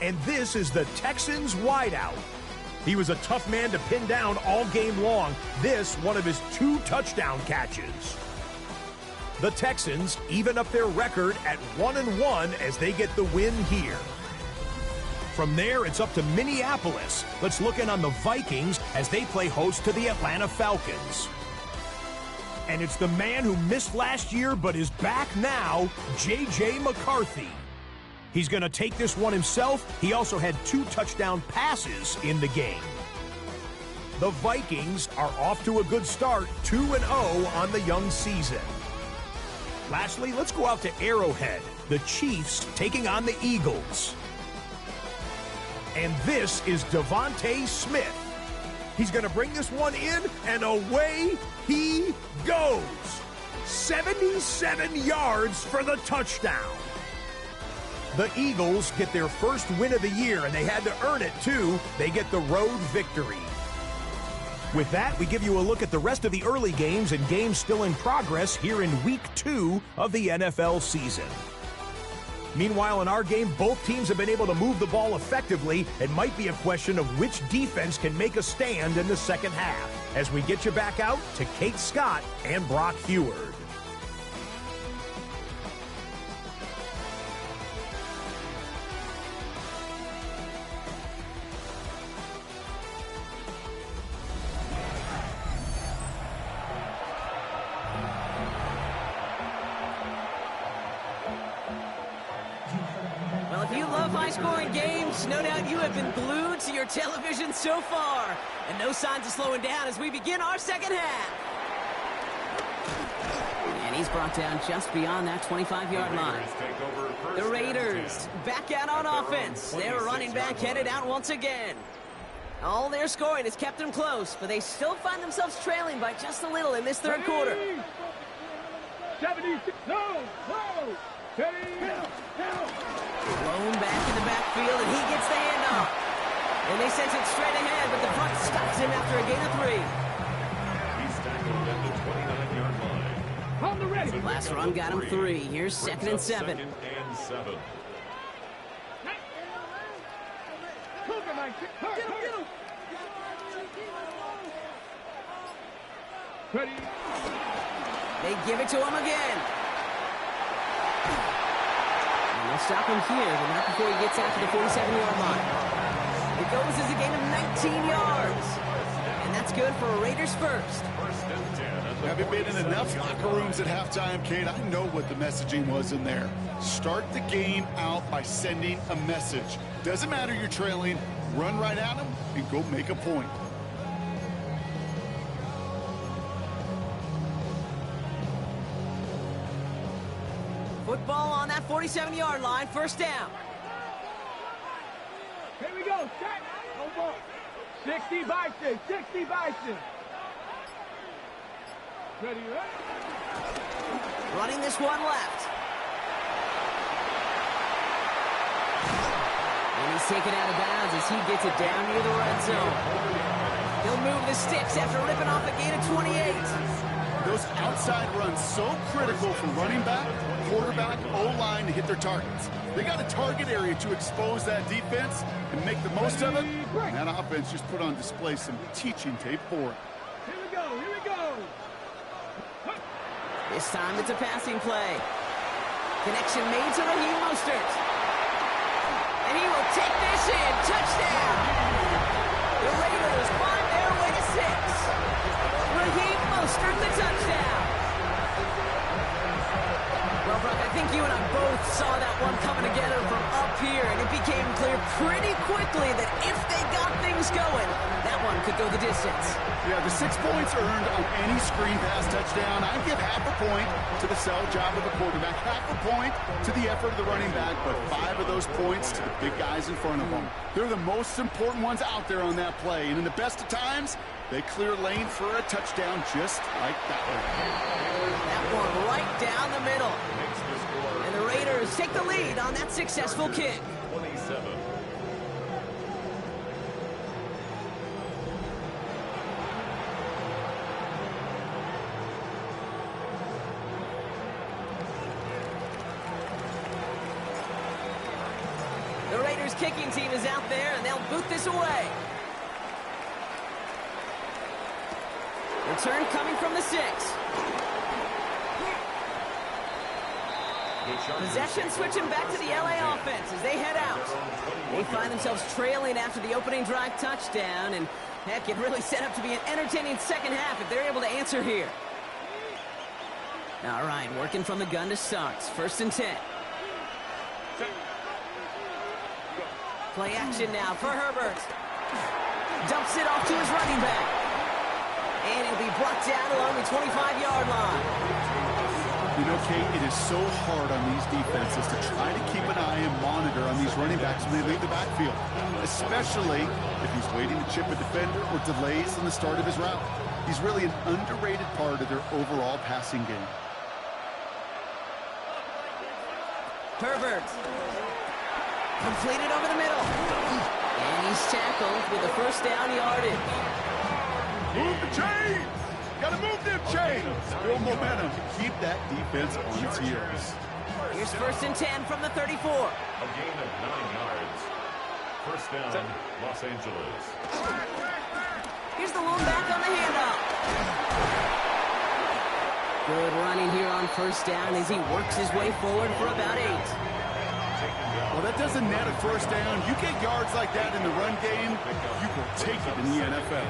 And this is the Texans wideout. He was a tough man to pin down all game long. This, one of his 2 touchdown catches. The Texans even up their record at 1-1 as they get the win here. From there, it's up to Minneapolis. Let's look in on the Vikings as they play host to the Atlanta Falcons. And it's the man who missed last year but is back now, J.J. McCarthy. He's going to take this one himself. He also had 2 touchdown passes in the game. The Vikings are off to a good start, 2-0 on the young season. Lastly, let's go out to Arrowhead. The Chiefs taking on the Eagles. And this is Devontae Smith. He's going to bring this one in, and away he goes. 77 yards for the touchdown. The Eagles get their first win of the year, and they had to earn it, too. They get the road victory. With that, we give you a look at the rest of the early games and games still in progress here in Week 2 of the NFL season. Meanwhile, in our game, both teams have been able to move the ball effectively. It might be a question of which defense can make a stand in the second half. As we get you back out to Kate Scott and Brock Heward. Well, if you love high-scoring games, no doubt you have been glued to your television so far. And no signs of slowing down as we begin our second half. And he's brought down just beyond that 25-yard line. The Raiders back out on offense. Their running back headed out once again. All their scoring has kept them close, but they still find themselves trailing by just a little in this third quarter. 76, no. Blown back in the backfield, and he gets the handoff. And they sent it straight ahead, but the front stops him after a gain of 3. He's tackled at the 29-yard line. On the ready. Last run got him 3. Here's 2nd and 7. Second and 7. Get him. Ready. They give it to him again. And they'll stop him here, but not before he gets out to the 47-yard line. It goes as a gain of 19 yards. And that's good for a Raiders first. First and 10. Having been in enough locker rooms at halftime, Kate, I know what the messaging was in there. Start the game out by sending a message. Doesn't matter you're trailing, run right at them and go make a point. Football on that 47-yard line, first down. Here we go. Set. No ball. 60 Bison. 60 Bison. Ready. Running this one left. And he's taken out of bounds as he gets it down near the red zone. He'll move the sticks after ripping off a gain of 28. Those outside runs so critical for running back, quarterback, O-line to hit their targets. They got a target area to expose that defense and make the most of it. And that offense just put on display some teaching tape for it. Here we go. This time it's a passing play. Connection made to Raheem Mostert. And he will take this in. Touchdown! The Raiders find their way to 6. Raheem Mostert, the touchdown. Well, Brock, I think you and I both saw that one coming together from up here, and it became clear pretty quickly that if they got things going, that one could go the distance. Yeah, the 6 points earned on any screen pass touchdown. I give half a point to the sell job of the quarterback, half a point to the effort of the running back, but 5 of those points to the big guys in front of them. They're the most important ones out there on that play, and in the best of times, they clear lane for a touchdown just like that one. That one right down the middle. And the Raiders take the lead on that successful kick. 27. The Raiders kicking team is out there, and they'll boot this away. Return coming from the 6. Possession switching back to the LA offense as they head out. They find themselves trailing after the opening drive touchdown, and heck, it really set up to be an entertaining second half if they're able to answer here. All right, working from the gun to start. First and 10. Play action now for Herbert. Dumps it off to his running back. And he'll be brought down along the 25-yard line. You know, Kate, it is so hard on these defenses to try to keep an eye and monitor on these running backs when they leave the backfield, especially if he's waiting to chip a defender or delays in the start of his route. He's really an underrated part of their overall passing game. Herbert. Completed over the middle. And he's tackled with a first down yardage. Move the chains! Gotta move them chains! Build momentum to keep that defense on its heels. Here's 1st and 10 from the 34. A gain of 9 yards. First down, Los Angeles. Here's the lone back on the handoff. Good running here on 1st down as he works his way forward for about 8. Well, that doesn't net a first down. You get yards like that in the run game, you will take it in the NFL.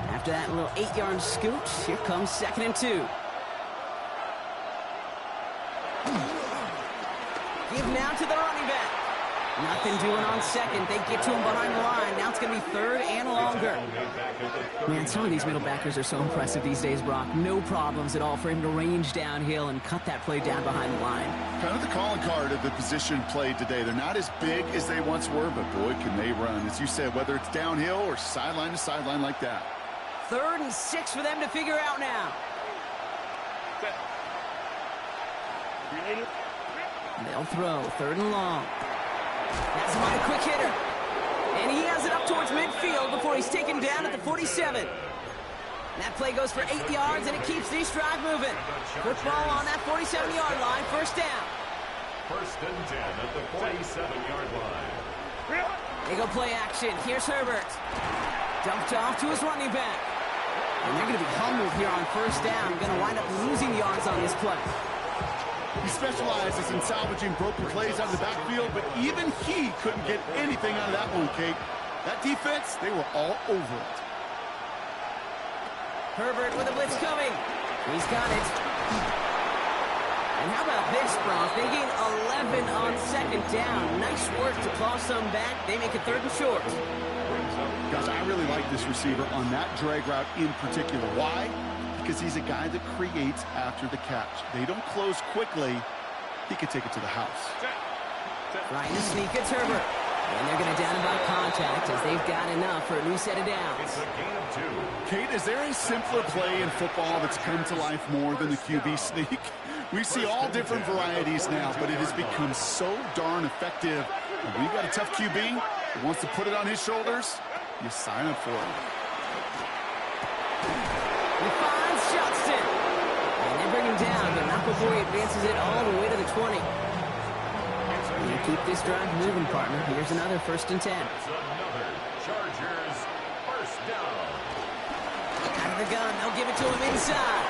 After that little 8-yard scoot, here comes 2nd and 2. Give now to the running back. Nothing doing on 2nd. They get to him behind the line. Now it's going to be 3rd and longer. Man, some of these middle backers are so impressive these days, Brock. No problems at all for him to range downhill and cut that play down behind the line. Kind of the calling card of the position played today. They're not as big as they once were, but boy, can they run. As you said, whether it's downhill or sideline to sideline like that. 3rd and 6 for them to figure out now. They'll throw 3rd and long. That's him on a quick hitter. And he has it up towards midfield before he's taken down at the 47. That play goes for 8 yards, and it keeps this drive moving. Football on that 47-yard line, 1st down. 1st and 10 at the 47-yard line. They go play action. Here's Herbert. Dumped off to his running back. And they're going to be humbled here on 1st down. Going to wind up losing yards on this play. He specializes in salvaging broken plays out of the backfield, but even he couldn't get anything out of that one, Kate. That defense, they were all over it. Herbert with a blitz coming. He's got it. And how about this, Brock? They gain 11 on 2nd down. Nice work to claw some back. They make it 3rd and short. Guys, I really like this receiver on that drag route in particular. Why? Because he's a guy that creates after the catch. They don't close quickly. He could take it to the house. Trying to sneak it, Herbert. And they're going to down him by contact as they've got enough for a new set of downs. It's a gain of 2. Kate, is there a simpler play in football that's come to life more than the QB sneak? We see all different varieties now, but it has become so darn effective. And when you've got a tough QB that wants to put it on his shoulders, you sign up for it. He finds Johnston. And they bring him down, but not before he advances it all the way to the 20. And you keep this drive moving, partner. Here's another 1st and 10. It's another Chargers 1st down. Out of the gun, they'll give it to him inside.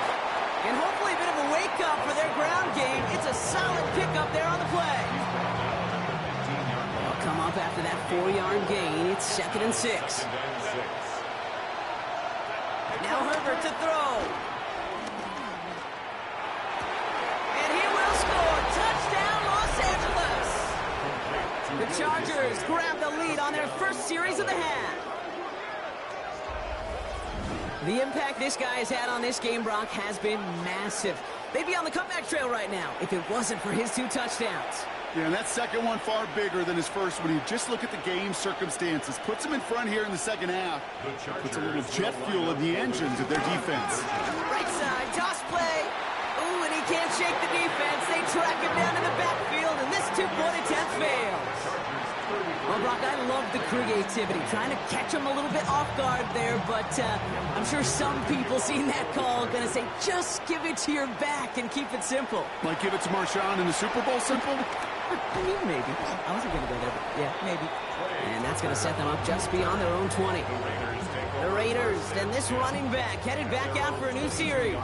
And hopefully a bit of a wake-up for their ground game. It's a solid pickup there on the play. They'll come up after that 4-yard gain. It's 2nd and 6. Now Herbert to throw. And he will score. Touchdown, Los Angeles. The Chargers grab the lead on their first series of the half. The impact this guy has had on this game, Brock, has been massive. They'd be on the comeback trail right now if it wasn't for his 2 touchdowns. Yeah, and that second one far bigger than his first one. You just look at the game circumstances. Puts him in front here in the second half. Puts a little jet fuel in the engines of their defense. Right side, toss play. Ooh, and he can't shake the defense. They track him down in the backfield, and this 2-point attempt fails. Well, Brock, I love the creativity. Trying to catch him a little bit off guard there, but I'm sure some people seeing that call are going to say, just give it to your back and keep it simple. Like give it to Marshawn in the Super Bowl simple? I mean, maybe. I wasn't going to go there, but yeah, maybe. And that's going to set them up just beyond their own 20. The Raiders, and this running back headed back out for a new series.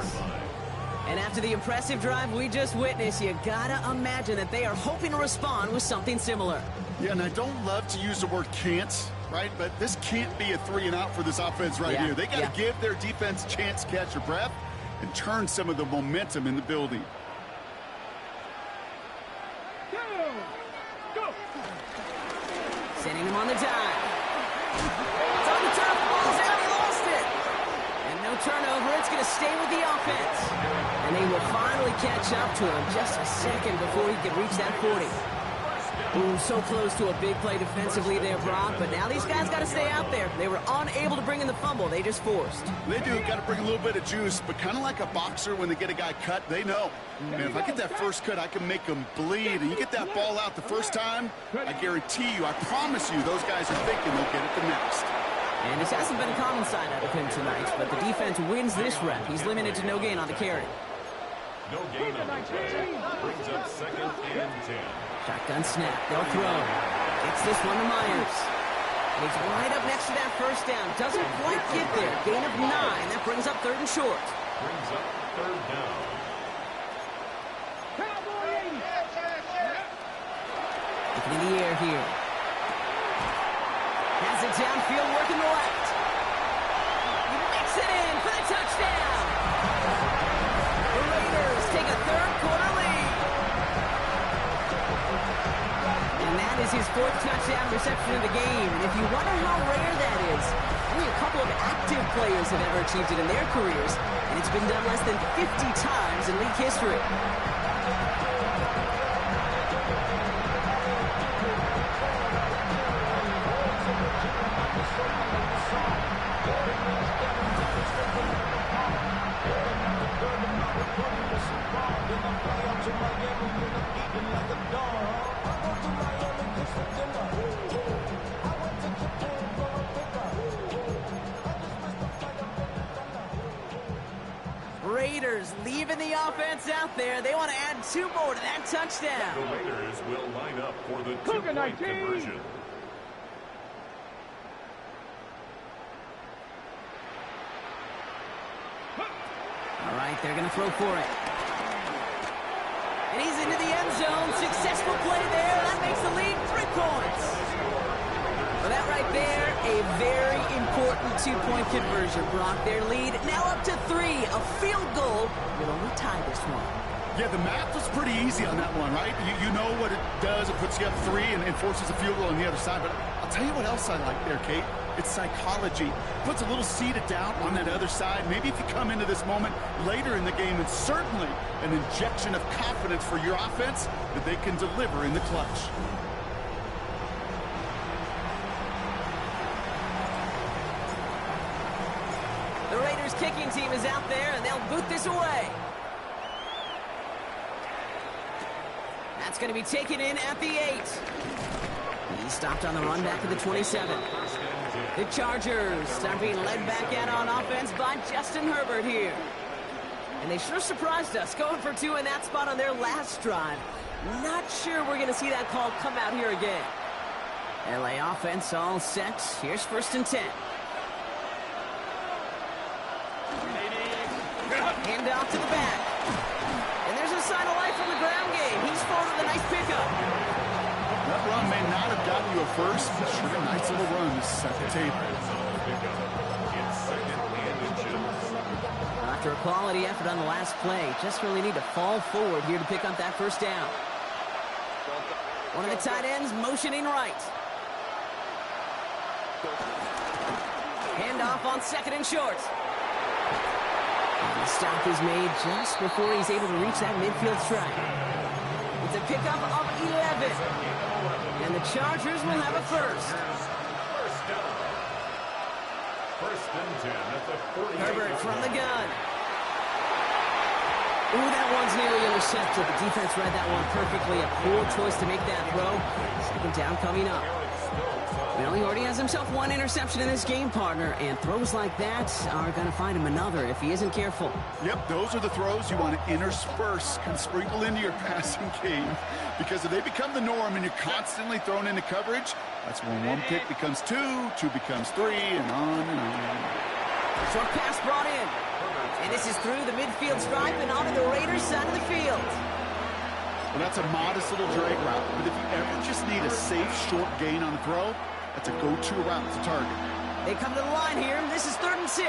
And after the impressive drive we just witnessed, you gotta imagine that they are hoping to respond with something similar. Yeah, and I don't love to use the word can't, right? But this can't be a 3-and-out for this offense right here. They got to give their defense a chance to catch their breath and turn some of the momentum in the building. Sending him on the dive. It's on the turf, ball's out, he lost it. And no turnover, it's going to stay with the offense. And they will finally catch up to him just a second before he can reach that 40. Ooh, so close to a big play defensively there, Brock, but now these guys got to stay out there. They were unable to bring in the fumble they just forced. They do, got to bring a little bit of juice, but kind of like a boxer when they get a guy cut, they know. Man, if I get that first cut, I can make them bleed. And you get that ball out the first time, I guarantee you, I promise you, those guys are thinking they'll get it the next. And this hasn't been a common side out of him tonight, but the defense wins this rep. He's limited to no gain on the carry. No gain on the carry. Brings up 2nd and 10. Shotgun snap. They'll throw. Gets this one to Myers. He's right up next to that first down. Doesn't quite get there. Gain of 9. That brings up 3rd and short. Brings up 3rd down. Looking in the air here. Has it downfield, working the left. He makes it in for the touchdown. The Raiders take a 3rd quarter lead. And that is his 4th touchdown reception of the game. And if you wonder how rare that is, only a couple of active players have ever achieved it in their careers, and it's been done less than 50 times in league history. Raiders leaving the offense out there. They want to add 2 more to that touchdown. The Raiders will line up for the 2-point conversion. All right, they're going to throw for it. And he's into the end zone. Successful play there. That makes the lead 3 points. Well, that right there, a very important 2-point conversion, Brock. Their lead now up to 3. A field goal would only tie this one. Yeah, the math was pretty easy on that one, right? You know what it does. It puts you up 3 and forces a field goal on the other side. But I'll tell you what else I like there, Kate. It's psychology. Puts a little seed of doubt on that other side. Maybe if you come into this moment later in the game, it's certainly an injection of confidence for your offense that they can deliver in the clutch. The Raiders kicking team is out there, and they'll boot this away. That's going to be taken in at the 8. He stopped on the run back at the 27. The Chargers start being led back out on offense by Justin Herbert here. And they sure surprised us, going for 2 in that spot on their last drive. Not sure we're going to see that call come out here again. LA offense all set. Here's 1st and 10. Hand off to the back. And there's a sign of life from the ground game. He's forward with a nice pickup. That run may not have gotten you a first, but sure a nice little run to set the table. After a quality effort on the last play, just really need to fall forward here to pick up that 1st down. One of the tight ends motioning right. Handoff on 2nd and short. And the stop is made just before he's able to reach that midfield strike. It's a pickup of 11. And the Chargers will have a 1st. First down. 1st and 10 at the 48. Herbert from the gun. Ooh, that one's nearly intercepted. The defense read that one perfectly. A poor choice to make that throw. 2nd down coming up. Well, he already has himself 1 interception in this game, partner, and throws like that are going to find him another if he isn't careful. Yep, those are the throws you want to intersperse and sprinkle into your passing game, because if they become the norm and you're constantly thrown into coverage, that's when 1 pick becomes 2, 2 becomes 3, and on and on. Short pass brought in, and this is through the midfield stripe and onto the Raiders' side of the field. Well, that's a modest little drag route, but if you ever just need a safe, short gain on the throw, that's a go-to route to target. They come to the line here. This is 3rd and 6.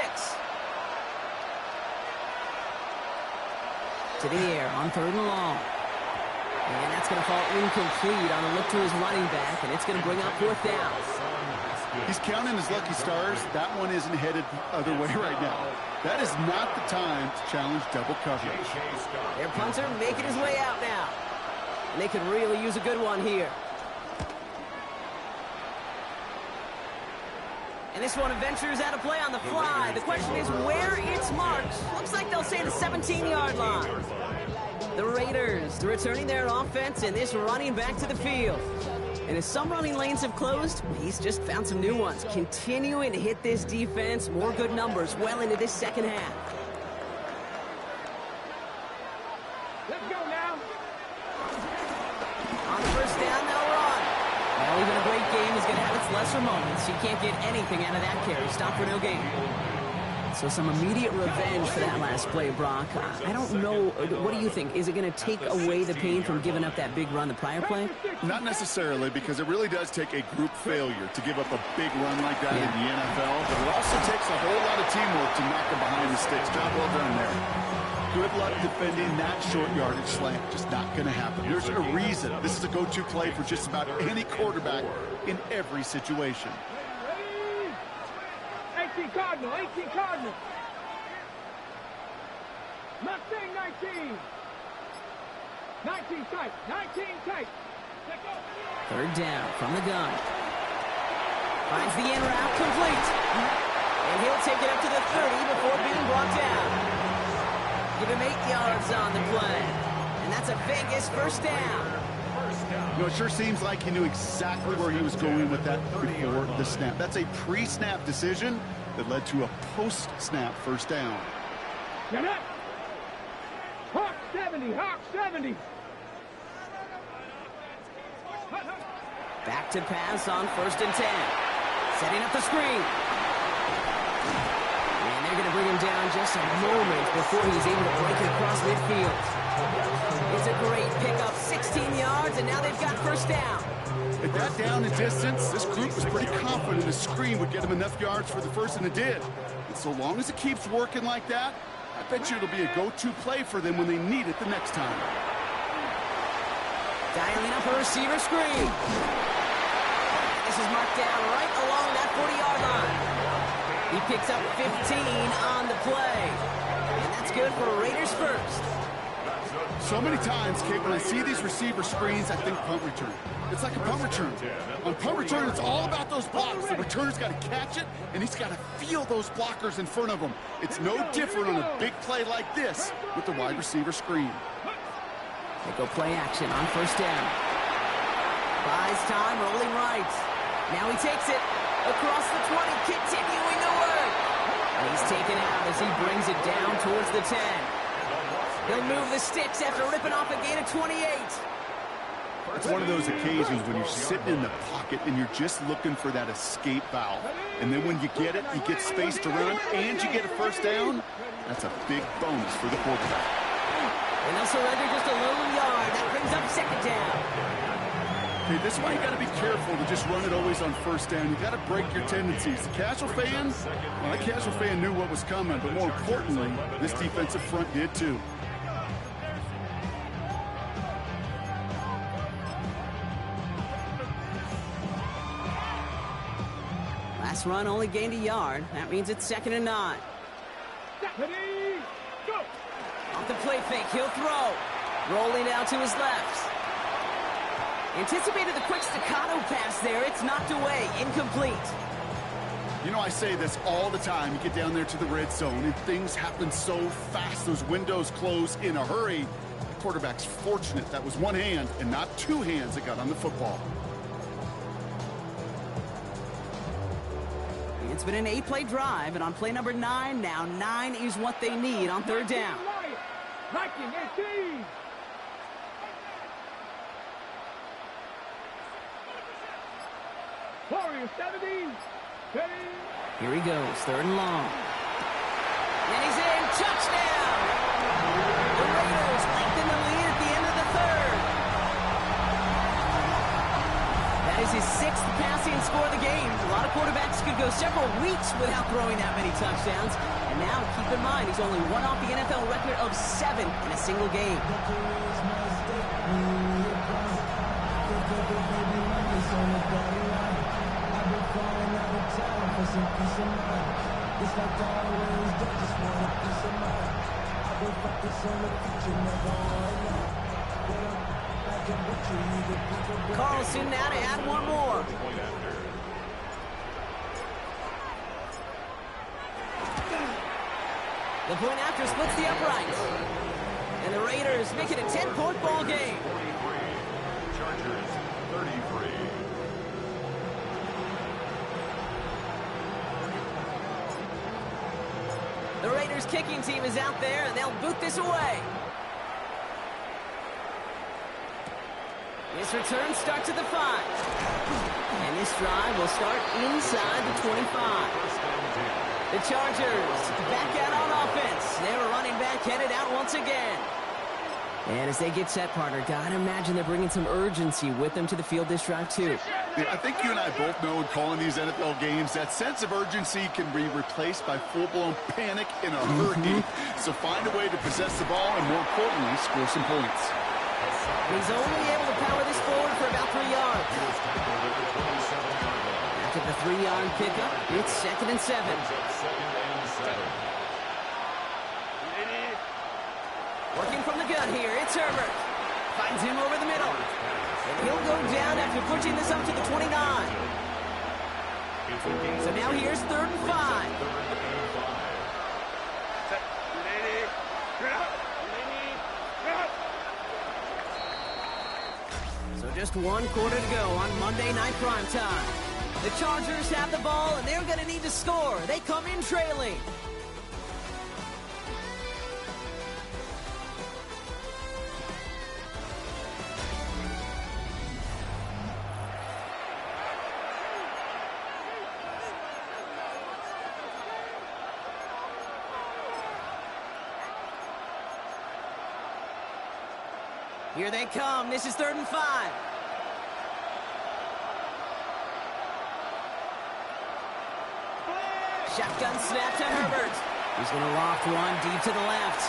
To the air on 3rd and long. And that's going to fall incomplete on a look to his running back, and it's going to bring up 4th down. He's counting his lucky stars. That one isn't headed the other way right now. That is not the time to challenge double coverage. Their punter making his way out now. And they could really use a good one here. And this one ventures out of play on the fly. The question is where it's marked. Looks like they'll say the 17-yard line. The Raiders returning their offense and this running back to the field. And as some running lanes have closed, he's just found some new ones. Continuing to hit this defense, more good numbers well into this second half. Let's go now. On first down, they'll run. Well, even a great game is going to have its lesser moments. You can't get anything out of that carry. Stop for no gain. So some immediate revenge for that last play, Brock. I don't know. What do you think? Is it going to take away the pain from giving up that big run the prior play? Not necessarily, because it really does take a group failure to give up a big run like that in the NFL. But it also takes a whole lot of teamwork to knock them behind the sticks. Job well done there. Good luck defending that short yardage slant. Just not going to happen. There's a reason. This is a go-to play for just about any quarterback in every situation. 18 Cardinal, 18 Cardinal. Mustang 19. 19 tight, 19 tight. Third down from the gun. Finds the in route complete. And he'll take it up to the 30 before being brought down. Give him 8 yards on the play. And that's a Vegas first down. You know, it sure seems like he knew exactly where he was going with that before the snap. That's a pre-snap decision that led to a post-snap first down. Get up! Hawk 70, Hawk 70. Back to pass on first and 10. Setting up the screen. And they're going to bring him down just a moment before he's able to break it across midfield. It's a great pickup, 16 yards, and now they've got first down. At that down and distance, this group was pretty confident the screen would get them enough yards for the first, and it did. And so long as it keeps working like that, I bet you it'll be a go-to play for them when they need it the next time. Dialing up a receiver screen. This is marked down right along that 40-yard line. He picks up 15 on the play. And that's good for Raiders first. So many times, Kate, when I see these receiver screens, I think punt return. It's like a punt return. On punt return, it's all about those blocks. The returner's got to catch it, and he's got to feel those blockers in front of him. It's no different on a big play like this with the wide receiver screen. They go play action on first down. Buys time, rolling right. Now he takes it across the 20, continuing to work. And he's taken out as he brings it down towards the 10. He'll move the sticks after ripping off a gain of 28. It's one of those occasions when you're sitting in the pocket and you're just looking for that escape valve. And then when you get it, you get space to run, and you get a first down. That's a big bonus for the quarterback. And they'll surrender just a little yard. That brings up second down. Okay, this is why you got to be careful to just run it always on first down. You got to break your tendencies. The casual fan, well, that casual fan knew what was coming, but more importantly, this defensive front did too. Last run only gained a yard. That means it's 2nd and 9. Go! Off the play fake, he'll throw. Rolling out to his left. Anticipated the quick staccato pass there. It's knocked away, incomplete. You know, I say this all the time. You get down there to the red zone, and things happen so fast. Those windows close in a hurry. The quarterback's fortunate that was one hand and not two hands that got on the football. It's been an 8-play drive, and on play number 9, now 9 is what they need on third down. Viking 18. Warrior 70. Here he goes, 3rd and long. And he's in, touchdown! The Raiders lengthen the lead at the end of the 3rd. That is his 6th passing score of the game. A lot of quarterbacks could go several weeks without throwing that many touchdowns. And now, keep in mind, he's only one off the NFL record of 7 in a single game. Carlson now to add one more. The point after splits the uprights. And the Raiders make it a 10-point ball game. 43. Chargers 33. The Raiders kicking team is out there, and they'll boot this away. This return starts at the 5. And this drive will start inside the 25. The Chargers back out on offense. They're running back headed out once again. And as they get set, partner, gotta imagine they're bringing some urgency with them to the field this drive, too. Yeah, I think you and I both know in calling these NFL games, that sense of urgency can be replaced by full-blown panic in a hurry. So find a way to possess the ball and, more importantly, score some points. He's only able to power this forward for about 3 yards. After the 3-yard pickup, it's 2nd and 7. Working from the gun here, it's Herbert. Finds him over the middle. And he'll go down after pushing this up to the 29. So now here's 3rd and 5. So just 1 quarter to go on Monday Night Primetime. The Chargers have the ball, and they're going to need to score. They come in trailing. Here they come. This is 3rd and 5. Shotgun snap to Herbert. He's going to loft one deep to the left.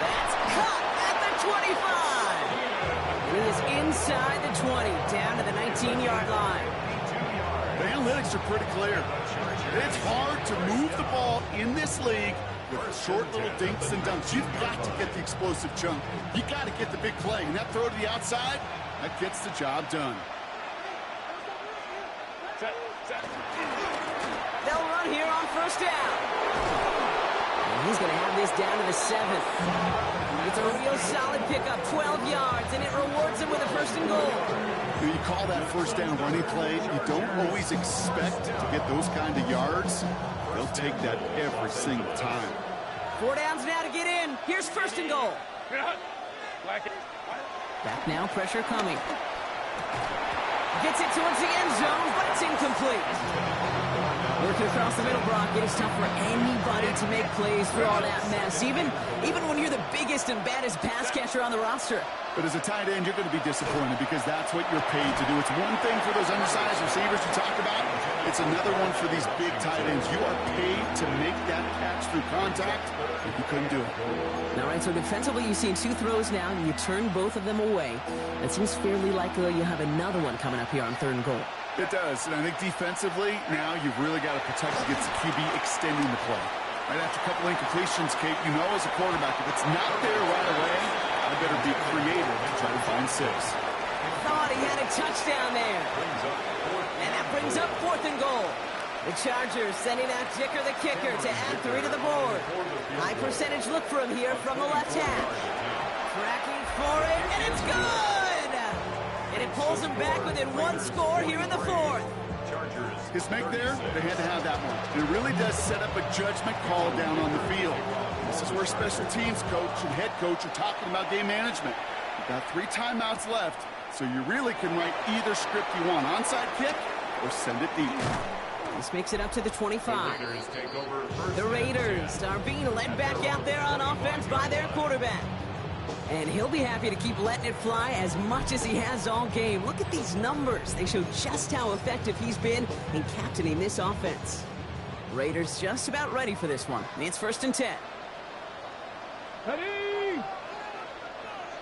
That's caught at the 25. He is inside the 20, down to the 19-yard line. The analytics are pretty clear. It's hard to move the ball in this league with short little dinks and dunks. You've got to get the explosive chunk. You got to get the big play. And that throw to the outside, that gets the job done. They'll run here on 1st down. And he's going to have this down to the 7th. It's a real solid pickup, 12 yards, and it rewards him with a 1st and goal. When you call that 1st down running play, you don't always expect to get those kind of yards. They'll take that every single time. 4 downs now to get in. Here's 1st and goal. Back now, pressure coming. Gets it towards the end zone, but it's incomplete. Working across the middle, Brock. It is tough for anybody to make plays through all that mess, even when you're the biggest and baddest pass catcher on the roster. But as a tight end, you're going to be disappointed because that's what you're paid to do. It's one thing for those undersized receivers you talk about. It's another one for these big tight ends. You are paid to make that catch through contact, but you couldn't do it. All right, so defensively, you've seen 2 throws now, and you turn both of them away. It seems fairly likely you have another one coming up here on 3rd and goal. It does, and I think defensively, now you've really got to protect against the QB extending the play. Right after a couple incompletions, Kate, you know as a quarterback, if it's not there right away, I better be creative to try to find 6. Thought he had a touchdown there. And that brings up 4th and goal. The Chargers sending out Dicker the kicker to add 3 to the board. High percentage look for him here from the left hash. Tracking for it, and it's good! And it pulls him back within 1 score here in the 4th. His make there, they had to have that one. And it really does set up a judgment call down on the field. This is where special teams coach and head coach are talking about game management. You've got 3 timeouts left, so you really can write either script you want. Onside kick or send it deep. This makes it up to the 25. The Raiders are being led back out there on offense by their quarterback. And he'll be happy to keep letting it fly as much as he has all game. Look at these numbers. They show just how effective he's been in captaining this offense. Raiders just about ready for this one. It's 1st and 10. Ready?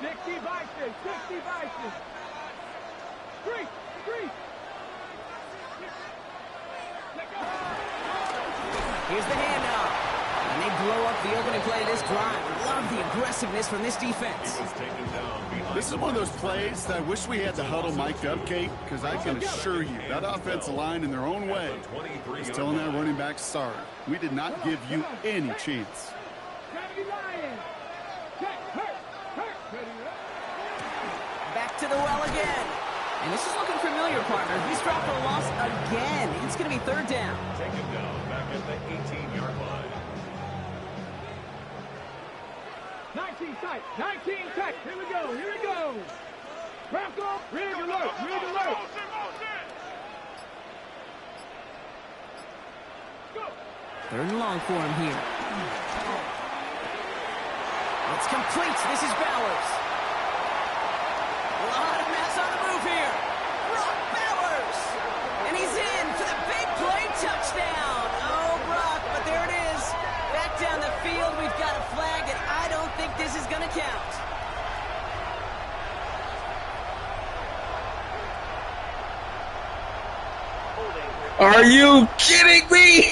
60 by 6, 60 by 6. 3. Here's the handoff. And they blow up the opening play of this drive. Love the aggressiveness from this defense. This is one of those plays that I wish we had the huddle mic'd up, Kate, because I can assure you that offensive line in their own way is telling that running back, sorry, we did not give you any chance. Back to the well again. And this is looking familiar, partner. He's dropped a loss again. It's going to be third down. Take him down back at the 18-yard line. 19 tight. 19 tight. Here we go. Here we go. Bronco, rig alert. Rig alert. Third and long for him here. It's complete. This is Bowers. A lot of mess on the move here. Brock Bowers. And he's in for the big play touchdown. Oh, Brock, but there it is. Back down the field. We've got a flag, and I don't think this is going to count. Are you kidding me?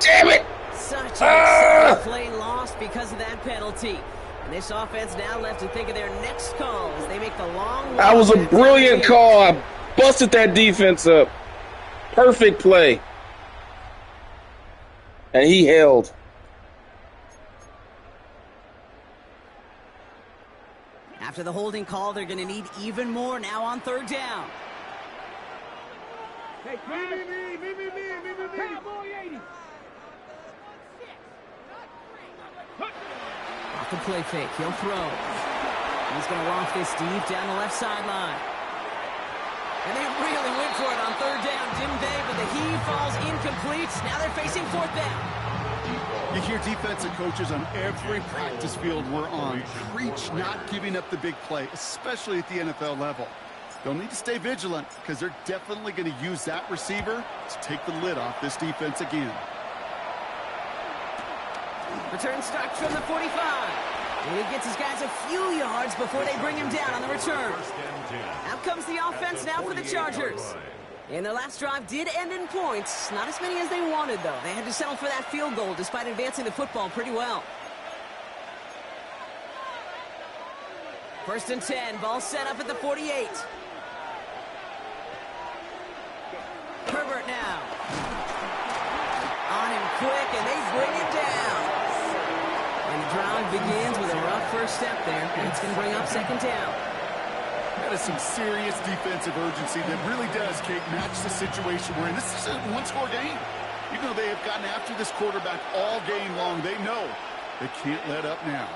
Damn it! Such an exciting play lost because of that penalty. And this offense now left to think of their next call as they make the long... That was a brilliant call. I busted that defense up. Perfect play. And he held. After the holding call, they're going to need even more now on third down. Hey, me. Cowboy 80. Off the play fake, he'll throw. He's going to launch this deep down the left sideline. And they really went for it on third down, didn't they? But the heave falls incomplete. Now they're facing fourth down. You hear defensive coaches on every practice field we're on preach not giving up the big play, especially at the NFL level. They'll need to stay vigilant because they're definitely going to use that receiver to take the lid off this defense again. Return starts from the 45. And he gets his guys a few yards before they bring him down on the return. Out comes the offense now for the Chargers. And their last drive did end in points. Not as many as they wanted, though. They had to settle for that field goal despite advancing the football pretty well. First and 10. Ball set up at the 48. Herbert now. On him quick, and they bring him down. And the drive begins with a rough first step there. And it's going to bring up second down. That is some serious defensive urgency that really does, Kate, match the situation we're in. This is a one-score game. Even though they have gotten after this quarterback all game long, they know they can't let up now.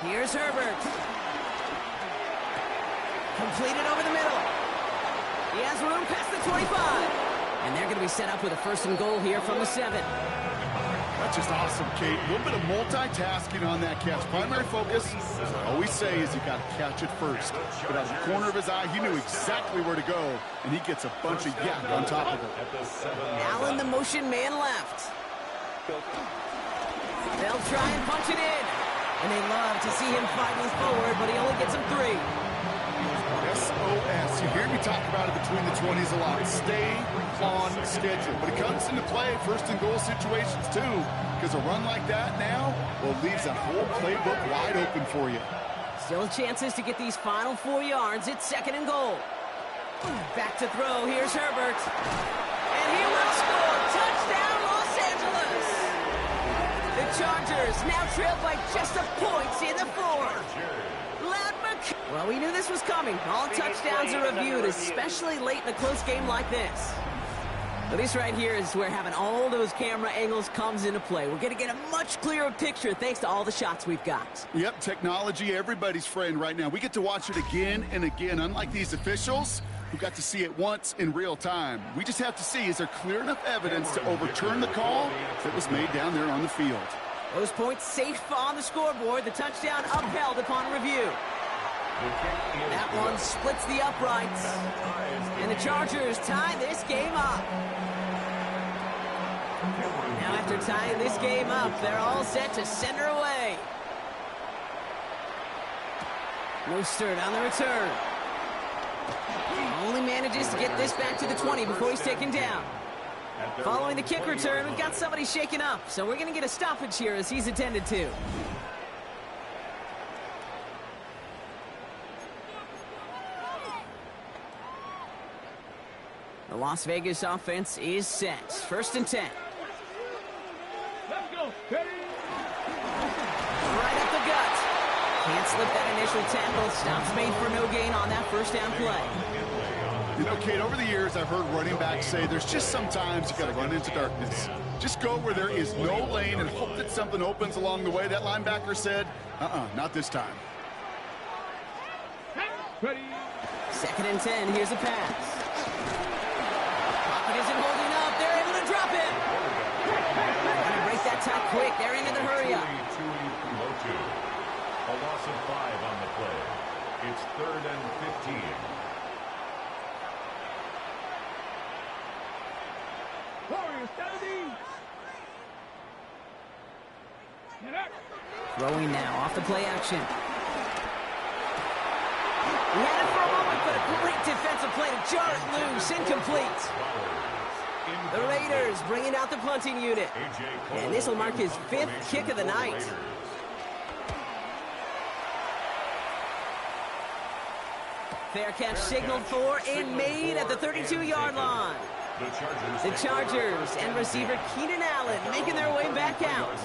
Here's Herbert. Completed over the middle. He has room past the 25. And they're going to be set up with a first and goal here from the 7. That's just awesome, Kate. A little bit of multitasking on that catch. Primary focus, as I always say, is you got to catch it first. But out of the corner of his eye, he knew exactly where to go, and he gets a bunch of yak on top of it. Allen, the motion man left. They'll try and punch it in. And they love to see him fighting forward, but he only gets him 3. SOS. You hear me talk about it between the 20s a lot. Stay on schedule. But it comes into play first and goal situations too, because a run like that now, well, leaves that whole playbook wide open for you. Still chances to get these final 4 yards. It's second and goal. Back to throw. Here's Herbert. And he will score. Touchdown, Los Angeles. The Chargers now trail by just a point in the 4th. Well, we knew this was coming. All touchdowns are reviewed, especially late in a close game like this. But this right here is where having all those camera angles comes into play. We're going to get a much clearer picture thanks to all the shots we've got. Yep, technology, everybody's friend right now. We get to watch it again and again, unlike these officials who got to see it once in real time. We just have to see, is there clear enough evidence to overturn the call that was made down there on the field? Those points safe on the scoreboard. The touchdown upheld upon review. That one splits the uprights. And the Chargers tie this game up. Now after tying this game up, they're all set to send her away. Mostert on the return. Only manages to get this back to the 20 before he's taken down. Following the kick return, we've got somebody shaken up, so we're going to get a stoppage here as he's attended to. The Las Vegas offense is set. 1st and 10. Let's go. Ready? Right up the gut. Can't slip that initial tackle. Stops made for no gain on that first down play. You know, Kate, over the years, I've heard running backs say there's just sometimes you got to run into darkness. Just go where there is no lane and hope that something opens along the way. That linebacker said, not this time. Ready? 2nd and 10. Here's a pass. Pocket isn't holding up. They're able to drop it. Trying to break that top quick. They're into the hurry up. A loss of 5 on the play. It's 3rd and 15. Warriors, steady. Get up. Throwing now off the play action. He had it for a moment, but a great defensive play to jar it loose. Incomplete. The Raiders bringing out the punting unit. And this will mark his 5th kick of the night. Fair catch signaled for and made at the 32-yard line. The Chargers and receiver Keenan Allen making their way back out.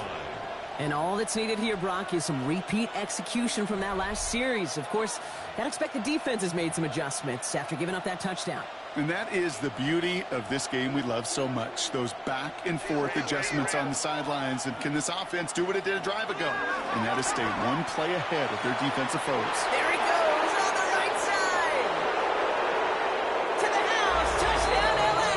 And all that's needed here, Brock, is some repeat execution from that last series. Of course, I'd expect the defense has made some adjustments after giving up that touchdown. And that is the beauty of this game we love so much. Those back and forth adjustments on the sidelines. And can this offense do what it did a drive ago? And that is stay one play ahead of their defensive foes. There he goes on the right side. To the house. Touchdown, LA.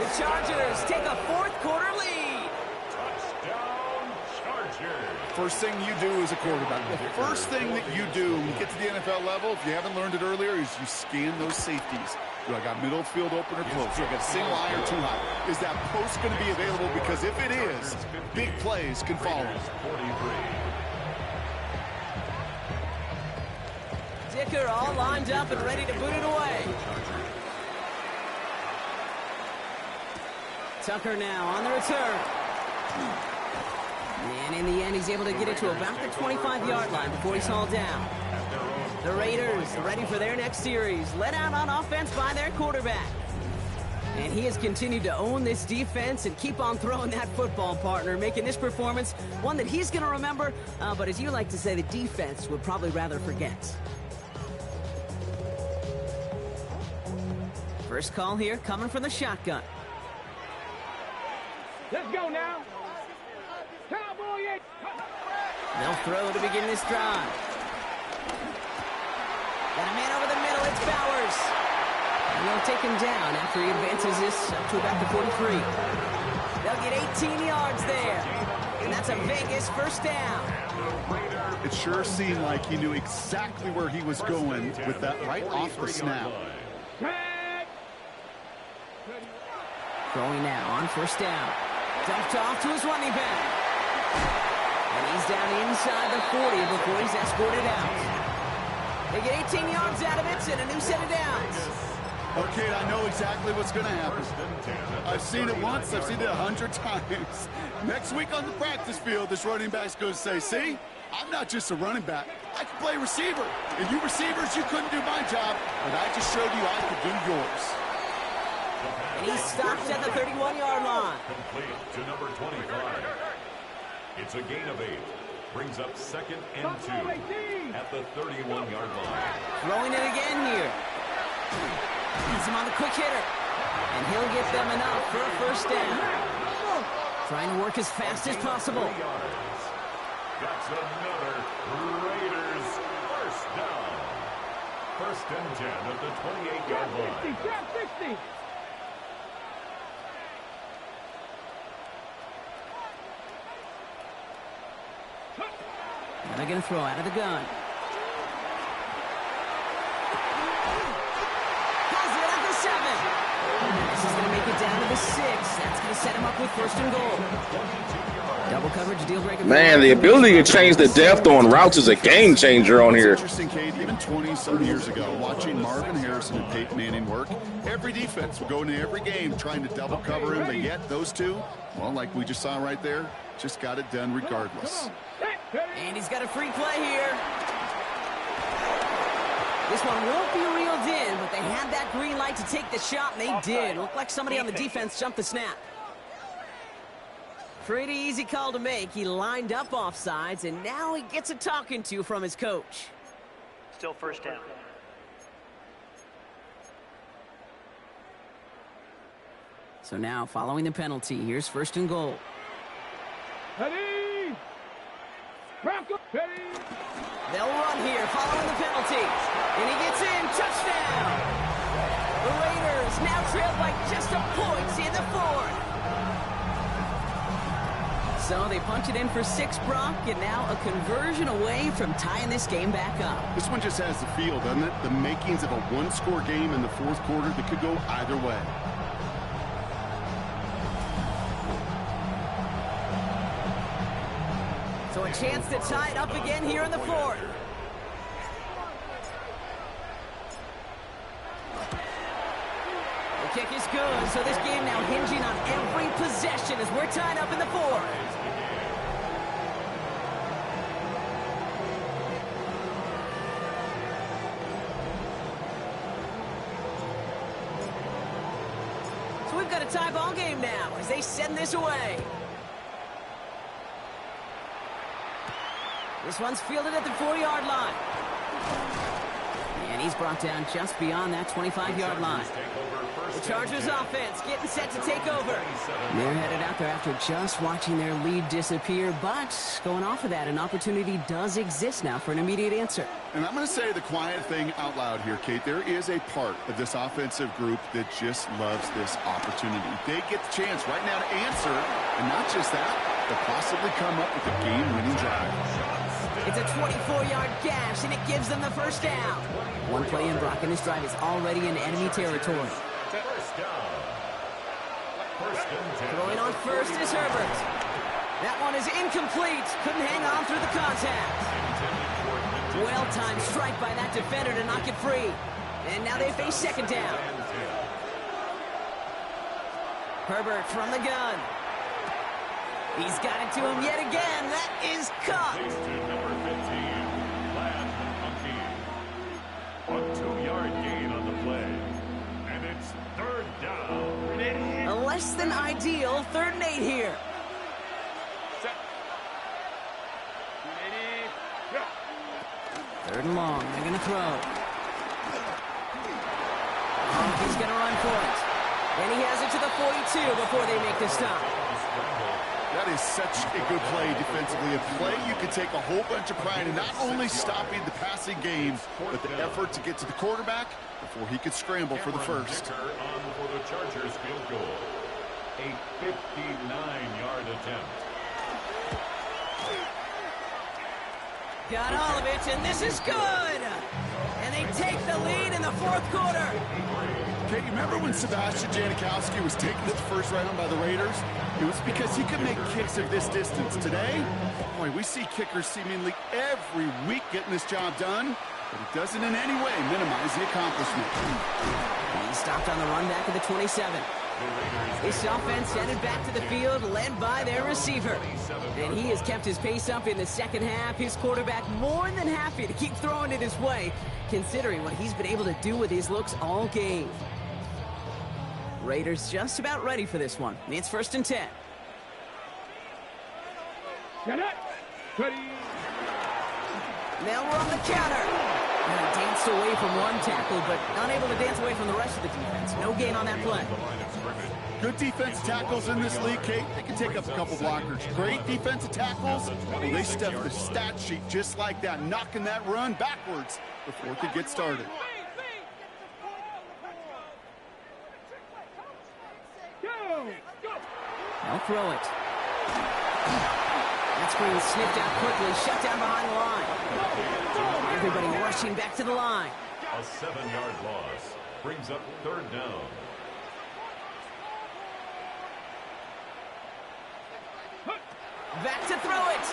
The Chargers take a 4th quarter lead. Touchdown, Chargers. First thing you do as a quarterback, the first thing that you do when you get to the NFL level, if you haven't learned it earlier, is you scan those safeties. Do I got middle field open or close? Do I got a single eye or too high? Is that post going to be available? Because if it is, big plays can follow. Dicker all lined up and ready to boot it away. Tucker now on the return. And in the end, he's able to get it to about the 25-yard line before he's hauled down. The Raiders ready for their next series, led out on offense by their quarterback. And he has continued to own this defense and keep on throwing that football, partner, making this performance one that he's going to remember, but as you like to say, the defense would probably rather forget. First call here coming from the shotgun. Let's go now. Cowboy 8. They'll throw to begin this drive. Got a man over the middle. It's Bowers. And they'll take him down after he advances this up to about the 43. They'll get 18 yards there. And that's a Vegas first down. It sure seemed like he knew exactly where he was going with that right off the snap. Throwing now on first down. Dumped off to his running back. And he's down inside the 40 before he's escorted out. They get 18 yards out of it and a new set of downs. Okay, I know exactly what's going to happen. I've seen it once. I've seen it 100 times. Next week on the practice field, this running back's going to say, see, I'm not just a running back. I can play receiver. And you receivers, you couldn't do my job, but I just showed you I could do yours. And he stops at the 31-yard line. Complete to number 25. It's a gain of 8. Brings up 2nd and 2 at the 31-yard line. Throwing it again here. He's him on the quick hitter. And he'll get them enough for a first down. Trying to work as fast as possible. That's another Raiders first down. 1st and 10 at the 28-yard line. 60. They're going to throw out of the gun. Has it at the 7. This is going to make it down to the 6. That's going to set him up with 1st and goal. Double coverage, deal breaker. Man, the ability to change the depth on routes is a game changer on here. Interesting, Kate. Even 20-some years ago, watching Marvin Harrison and Peyton Manning work, every defense would go into every game trying to double cover him, but yet those two, well, like we just saw right there, just got it done regardless. And he's got a free play here. This one won't be reeled in, but they had that green light to take the shot, and they did. Looked like somebody on the defense jumped the snap. Pretty easy call to make. He lined up offsides, and now he gets a talking to from his coach. Still 1st down. So now, following the penalty, here's 1st and goal. Ready. Ready. They'll run here following the penalty. And he gets in. Touchdown! The Raiders now trail by just a point in the 4th. So they punch it in for 6, Brock, and now a conversion away from tying this game back up. This one just has the feel, doesn't it? The makings of a one-score game in the 4th quarter that could go either way. So a chance to tie it up again here in the 4th. The kick is good, so this game now hinging on every possession as we're tied up in the 4th. So we've got a tie ball game now as they send this away. This one's fielded at the 4-yard line. And he's brought down just beyond that 25-yard line. The Chargers offense getting set to take over. They're headed out there after just watching their lead disappear, but going off of that, an opportunity does exist now for an immediate answer. And I'm going to say the quiet thing out loud here, Kate. There is a part of this offensive group that just loves this opportunity. They get the chance right now to answer, and not just that, but possibly come up with a game-winning drive. It's a 24-yard gash, and it gives them the 1st down. One play in, Brock, and this drive is already in enemy territory. Throwing on 1st is Herbert. That one is incomplete. Couldn't hang on through the contact. Well-timed strike by that defender to knock it free. And now they face 2nd down. Herbert from the gun. He's got it to him yet again. That is caught. Number 15, a 2-yard gain on the play. And it's 3rd down. A less than ideal 3rd and 8 here. Third and long. They're going to throw. He's going to run for it. And he has it to the 42 before they make the stop. That is such a good play defensively. A play you could take a whole bunch of pride in not only stopping the passing game, but the effort to get to the quarterback before he could scramble for the 1st. On for the Chargers field goal. A 59-yard attempt. Got all of it, and this is good. And they take the lead in the 4th quarter. Okay, you remember when Sebastian Janikowski was taken to the 1st round by the Raiders? It was because he could make kicks of this distance. Today, boy, we see kickers seemingly every week getting this job done, but it doesn't in any way minimize the accomplishment. He stopped on the run back of the 27. This offense headed back to the field, led by their receiver. And he has kept his pace up in the 2nd half. His quarterback more than happy to keep throwing it his way, considering what he's been able to do with his looks all game. Raiders just about ready for this one. It's 1st and 10. Get it. Ready. They'll run the counter. And he danced away from one tackle, but unable to dance away from the rest of the defense. No gain on that play. Good defensive tackles in this league, Kate. They can take up a couple blockers. Great defensive tackles. Well, they step the stat sheet just like that, knocking that run backwards before it could get started. They'll throw it. That screen sniffed out quickly, shut down behind the line. Everybody rushing back to the line. A 7-yard loss brings up 3rd down. Back to throw it.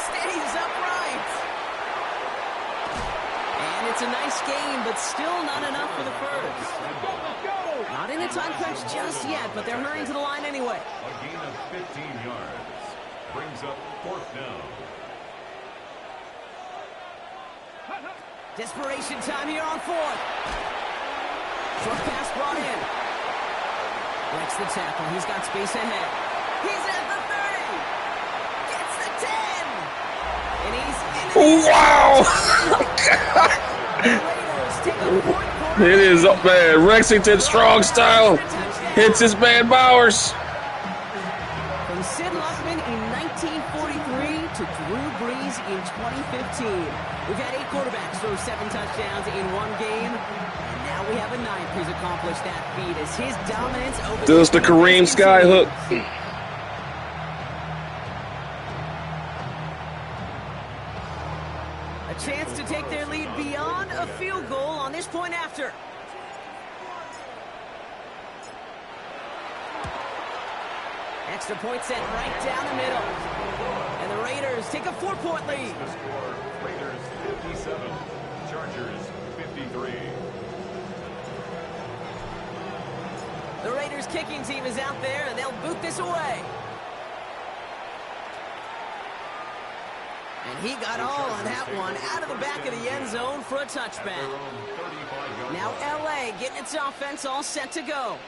Stays upright. And it's a nice game, but still not enough for the first. Not in a time crunch just yet, but they're hurrying to the line anyway. A gain of 15 yards brings up 4th down. Desperation time here on 4th. Short pass brought in. Breaks the tackle. He's got space ahead. He's at the 30. Gets the 10. And he's in. Wow! The Raiders take a 4th quarter. It is up there. Lexington Strongstyle hits his man Bowers. From Sid Luckman in 1943 to Drew Brees in 2015. We've had 8 quarterbacks throw 7 touchdowns in one game. And now we have a 9th who's accomplished that feat as his dominance over Does the Kareem Skyhook. A chance to take their lead beyond a field goal on this point after. Extra point sent right down the middle. And the Raiders take a 4-point lead. The score, Raiders 57, Chargers 53. The Raiders kicking team is out there, and they'll boot this away. And he got all on that one out of the back of the end zone for a touchback. Now LA getting its offense all set to go.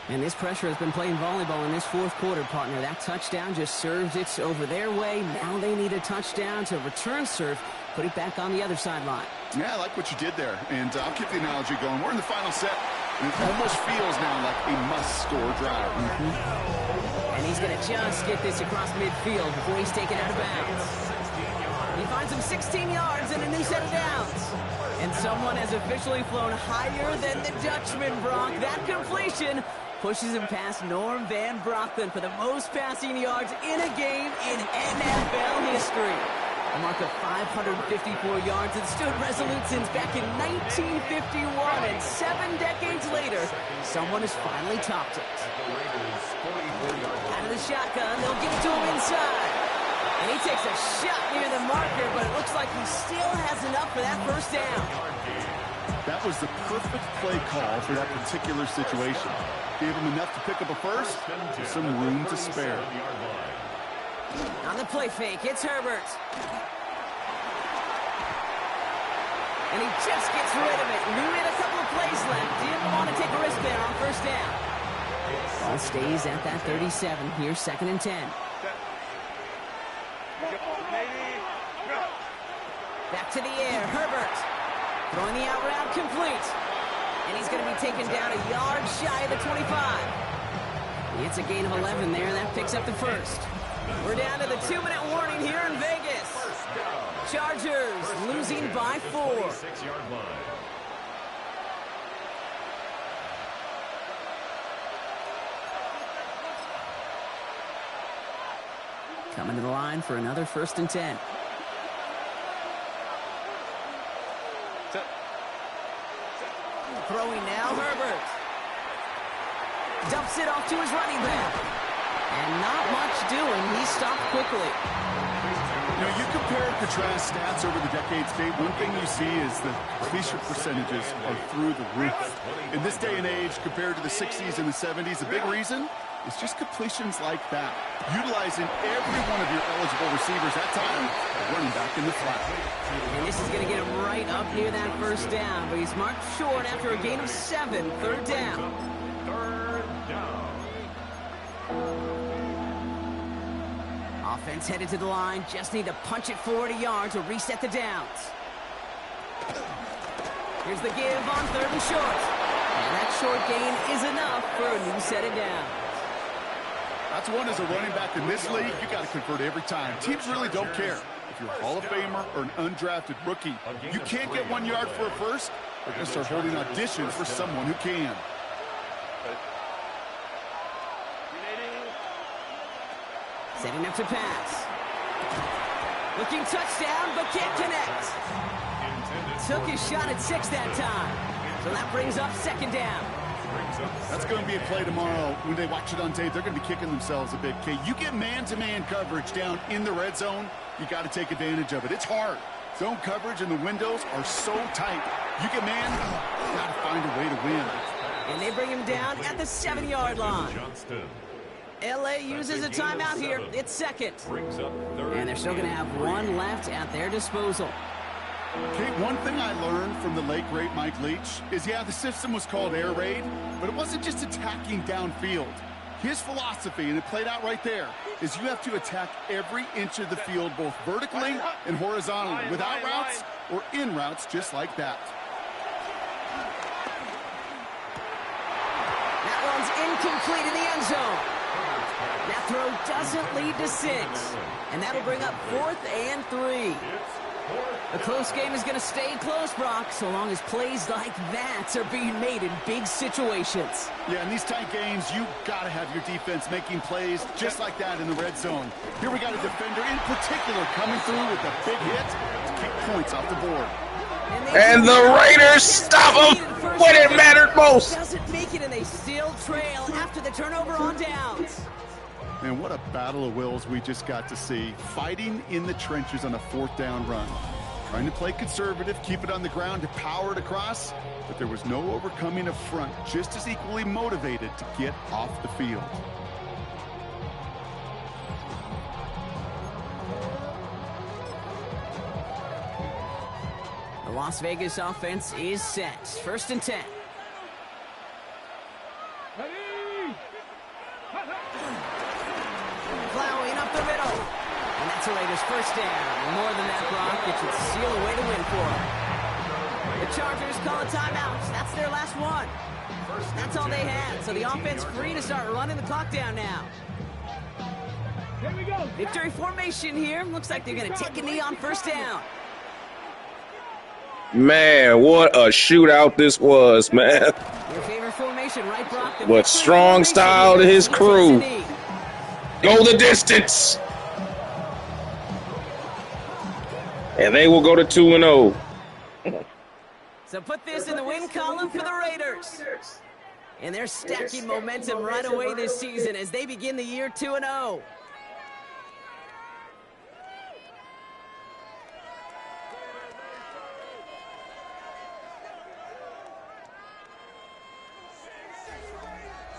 And this pressure has been playing volleyball in this 4th quarter, partner. That touchdown just serves it over their way. Now they need a touchdown to return serve, put it back on the other sideline. Yeah, I like what you did there. And I'll keep the analogy going. We're in the final set. And it almost feels now like a must-score drive. And he's going to just get this across midfield before he's taken out of bounds. He finds him 16 yards and a new set of downs. And someone has officially flown higher than the Dutchman, Brock. That completion pushes him past Norm Van Brocklin for the most passing yards in a game in NFL history. A mark of 554 yards that stood resolute since back in 1951. And 7 decades later, someone has finally topped it. Out of the shotgun, they'll give it to him inside. And he takes a shot near the marker, but it looks like he still has enough for that first down. That was the perfect play call for that particular situation. Gave him enough to pick up a first, with some room to spare. On the play fake, it's Herbert. And he just gets rid of it. Knew he had a couple of plays left. Didn't want to take a risk there on first down. Ball stays at that 37. Here's 2nd and 10. Back to the air, Herbert. Throwing the out route complete. And he's going to be taken down a yard shy of the 25. It's a gain of 11 there, and that picks up the first. We're down to the 2-minute warning here in Vegas. Chargers losing by 4. 6-yard line. Coming to the line for another 1st and 10. Throwing now, Herbert. Dumps it off to his running back. And not much doing. He stopped quickly. You know, you compare and contrast stats over the decades, Dave. One thing you see is the completion percentages are through the roof. In this day and age, compared to the 60s and the 70s, the big reason is just completions like that. Utilizing every one of your eligible receivers that time, running back in the flat. And this is going to get him right up near that first down, but he's marked short after a gain of 7, 3rd down. 3rd down. Offense headed to the line, just need to punch it forward a yard to reset the downs. Here's the give on 3rd and short. And that short gain is enough for a new set of downs. That's one as a running back in this league, you got to convert every time. Teams really don't care. If you're a Hall of Famer or an undrafted rookie, you can't get 1 yard for a first, they're going to start holding auditions for someone who can. Setting up to pass. Looking touchdown, but can't connect. Took his shot at 6 that time. So that brings up second down. That's going to be a play tomorrow. When they watch it on tape, they're going to be kicking themselves a bit. Okay, you get man-to-man coverage down in the red zone, you got to take advantage of it. It's hard. Zone coverage and the windows are so tight. You get man, you got to find a way to win. And they bring him down at the 7-yard line. LA uses a timeout here. It's second. And they're still going to have one left at their disposal. Okay, one thing I learned from the late, great Mike Leach is, yeah, the system was called air raid, but it wasn't just attacking downfield. His philosophy, and it played out right there, is you have to attack every inch of the field, both vertically and horizontally, without routes or in routes, just like that. That one's incomplete in the end zone. That throw doesn't lead to 6. And that'll bring up 4th and 3. A close game is going to stay close, Brock, so long as plays like that are being made in big situations. Yeah, in these tight games, you got to have your defense making plays just like that in the red zone. Here we got a defender in particular coming through with a big hit to kick points off the board. And the Raiders stop him when it mattered most. Doesn't make it, and they still trail after the turnover on downs. Man, what a battle of wills we just got to see. Fighting in the trenches on a 4th down run. Trying to play conservative, keep it on the ground to power it across, but there was no overcoming up front, just as equally motivated to get off the field. The Las Vegas offense is set. 1st and 10. Plowing up the middle. And that's a Raiders first down. More than that, Brock. It should seal a way to win for them. The Chargers call a timeout. That's their last one. That's all they had. So the offense free to start running the clock down now. Here we go. Victory formation here. Looks like they're going to take a knee on 1st down. Man, what a shootout this was, man. Your favorite formation, right, Brock? What Strongstyle to his crew. Go the distance. And they will go to 2-0. So put this in the win column for the Raiders. And they're stacking momentum right away this season as they begin the year 2-0.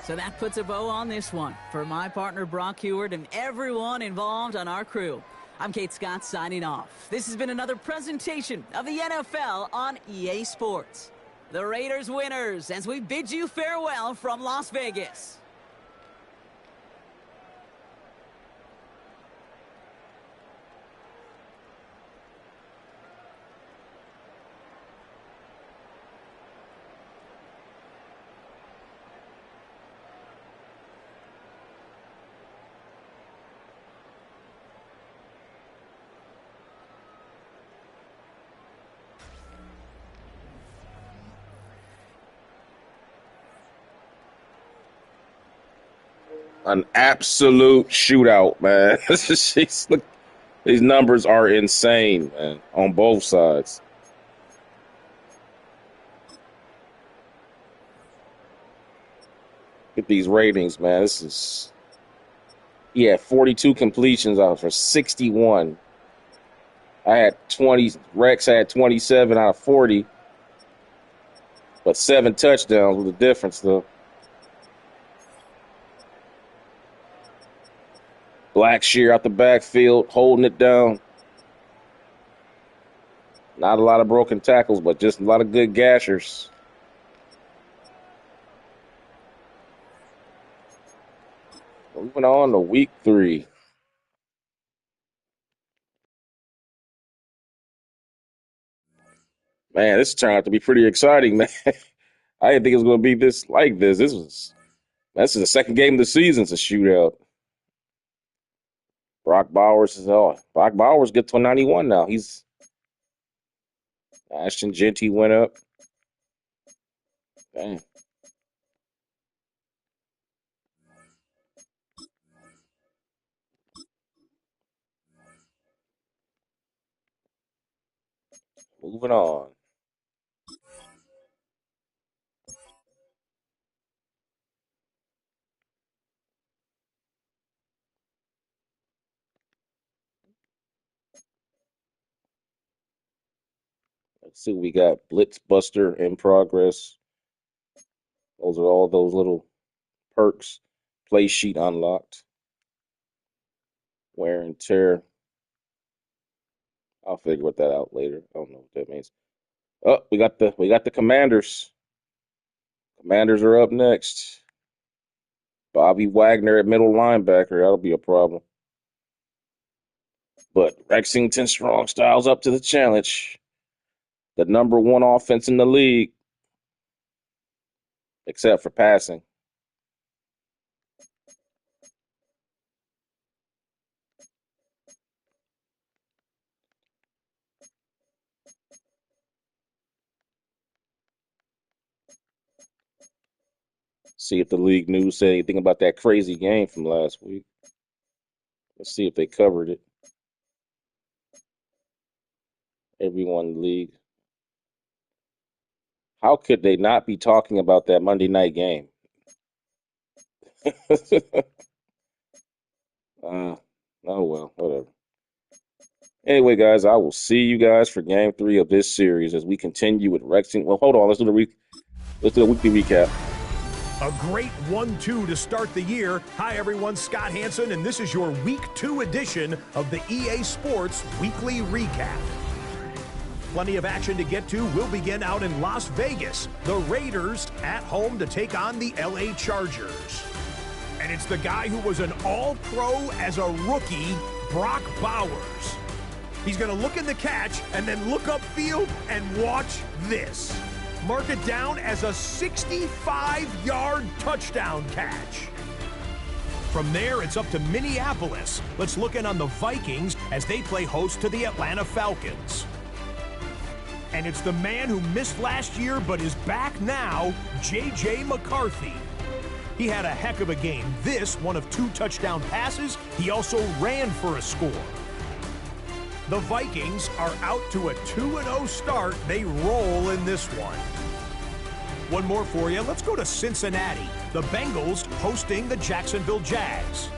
So that puts a bow on this one. For my partner, Brock Heward, and everyone involved on our crew, I'm Kate Scott signing off. This has been another presentation of the NFL on EA Sports. The Raiders winners as we bid you farewell from Las Vegas. An absolute shootout, man. Look, these numbers are insane, man, on both sides. Look at these ratings, man. This is, he had 42 completions out for 61. I had 20. Rex had 27 out of 40, but 7 touchdowns with a difference, though. Blackshear out the backfield, holding it down. Not a lot of broken tackles, but just a lot of good gashers. Moving on to week 3. Man, this turned out to be pretty exciting, man. I didn't think it was going to be this like this. This is the second game of the season. It's a shootout. Brock Bowers gets to 91 now. He's Ashton Genty went up. Dang. Moving on. Let's see, we got Blitz Buster in progress. Those are all those little perks. Play sheet unlocked. Wear and tear. I'll figure what that out later. I don't know what that means. Oh, we got the Commanders. Commanders are up next. Bobby Wagner at middle linebacker. That'll be a problem. But Lexington Strongstyle's up to the challenge. The number one offense in the league, except for passing. See if the league news said anything about that crazy game from last week. Let's see if they covered it. Everyone in the league. How could they not be talking about that Monday night game? Oh, well, whatever. Anyway, guys, I will see you guys for Game 3 of this series as we continue with Rexing. Well, hold on. Let's do a weekly recap. A great 1-2 to start the year. Hi, everyone. Scott Hansen, and this is your Week 2 edition of the EA Sports Weekly Recap. Plenty of action to get to. We'll begin out in Las Vegas. The Raiders at home to take on the LA Chargers. And it's the guy who was an all-pro as a rookie, Brock Bowers. He's going to look in the catch and then look upfield and watch this. Mark it down as a 65-yard touchdown catch. From there, it's up to Minneapolis. Let's look in on the Vikings as they play host to the Atlanta Falcons. And it's the man who missed last year but is back now, J.J. McCarthy. He had a heck of a game. This, one of 2 touchdown passes. He also ran for a score. The Vikings are out to a 2-0 start. They roll in this one. One more for you. Let's go to Cincinnati. The Bengals hosting the Jacksonville Jags.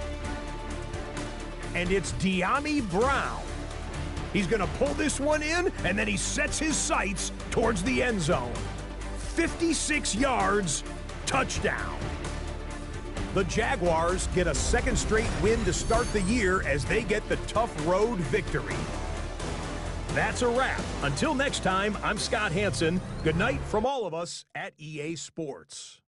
And it's De'Ami Brown. He's going to pull this one in, and then he sets his sights towards the end zone. 56 yards, touchdown. The Jaguars get a second straight win to start the year as they get the tough road victory. That's a wrap. Until next time, I'm Scott Hansen. Good night from all of us at EA Sports.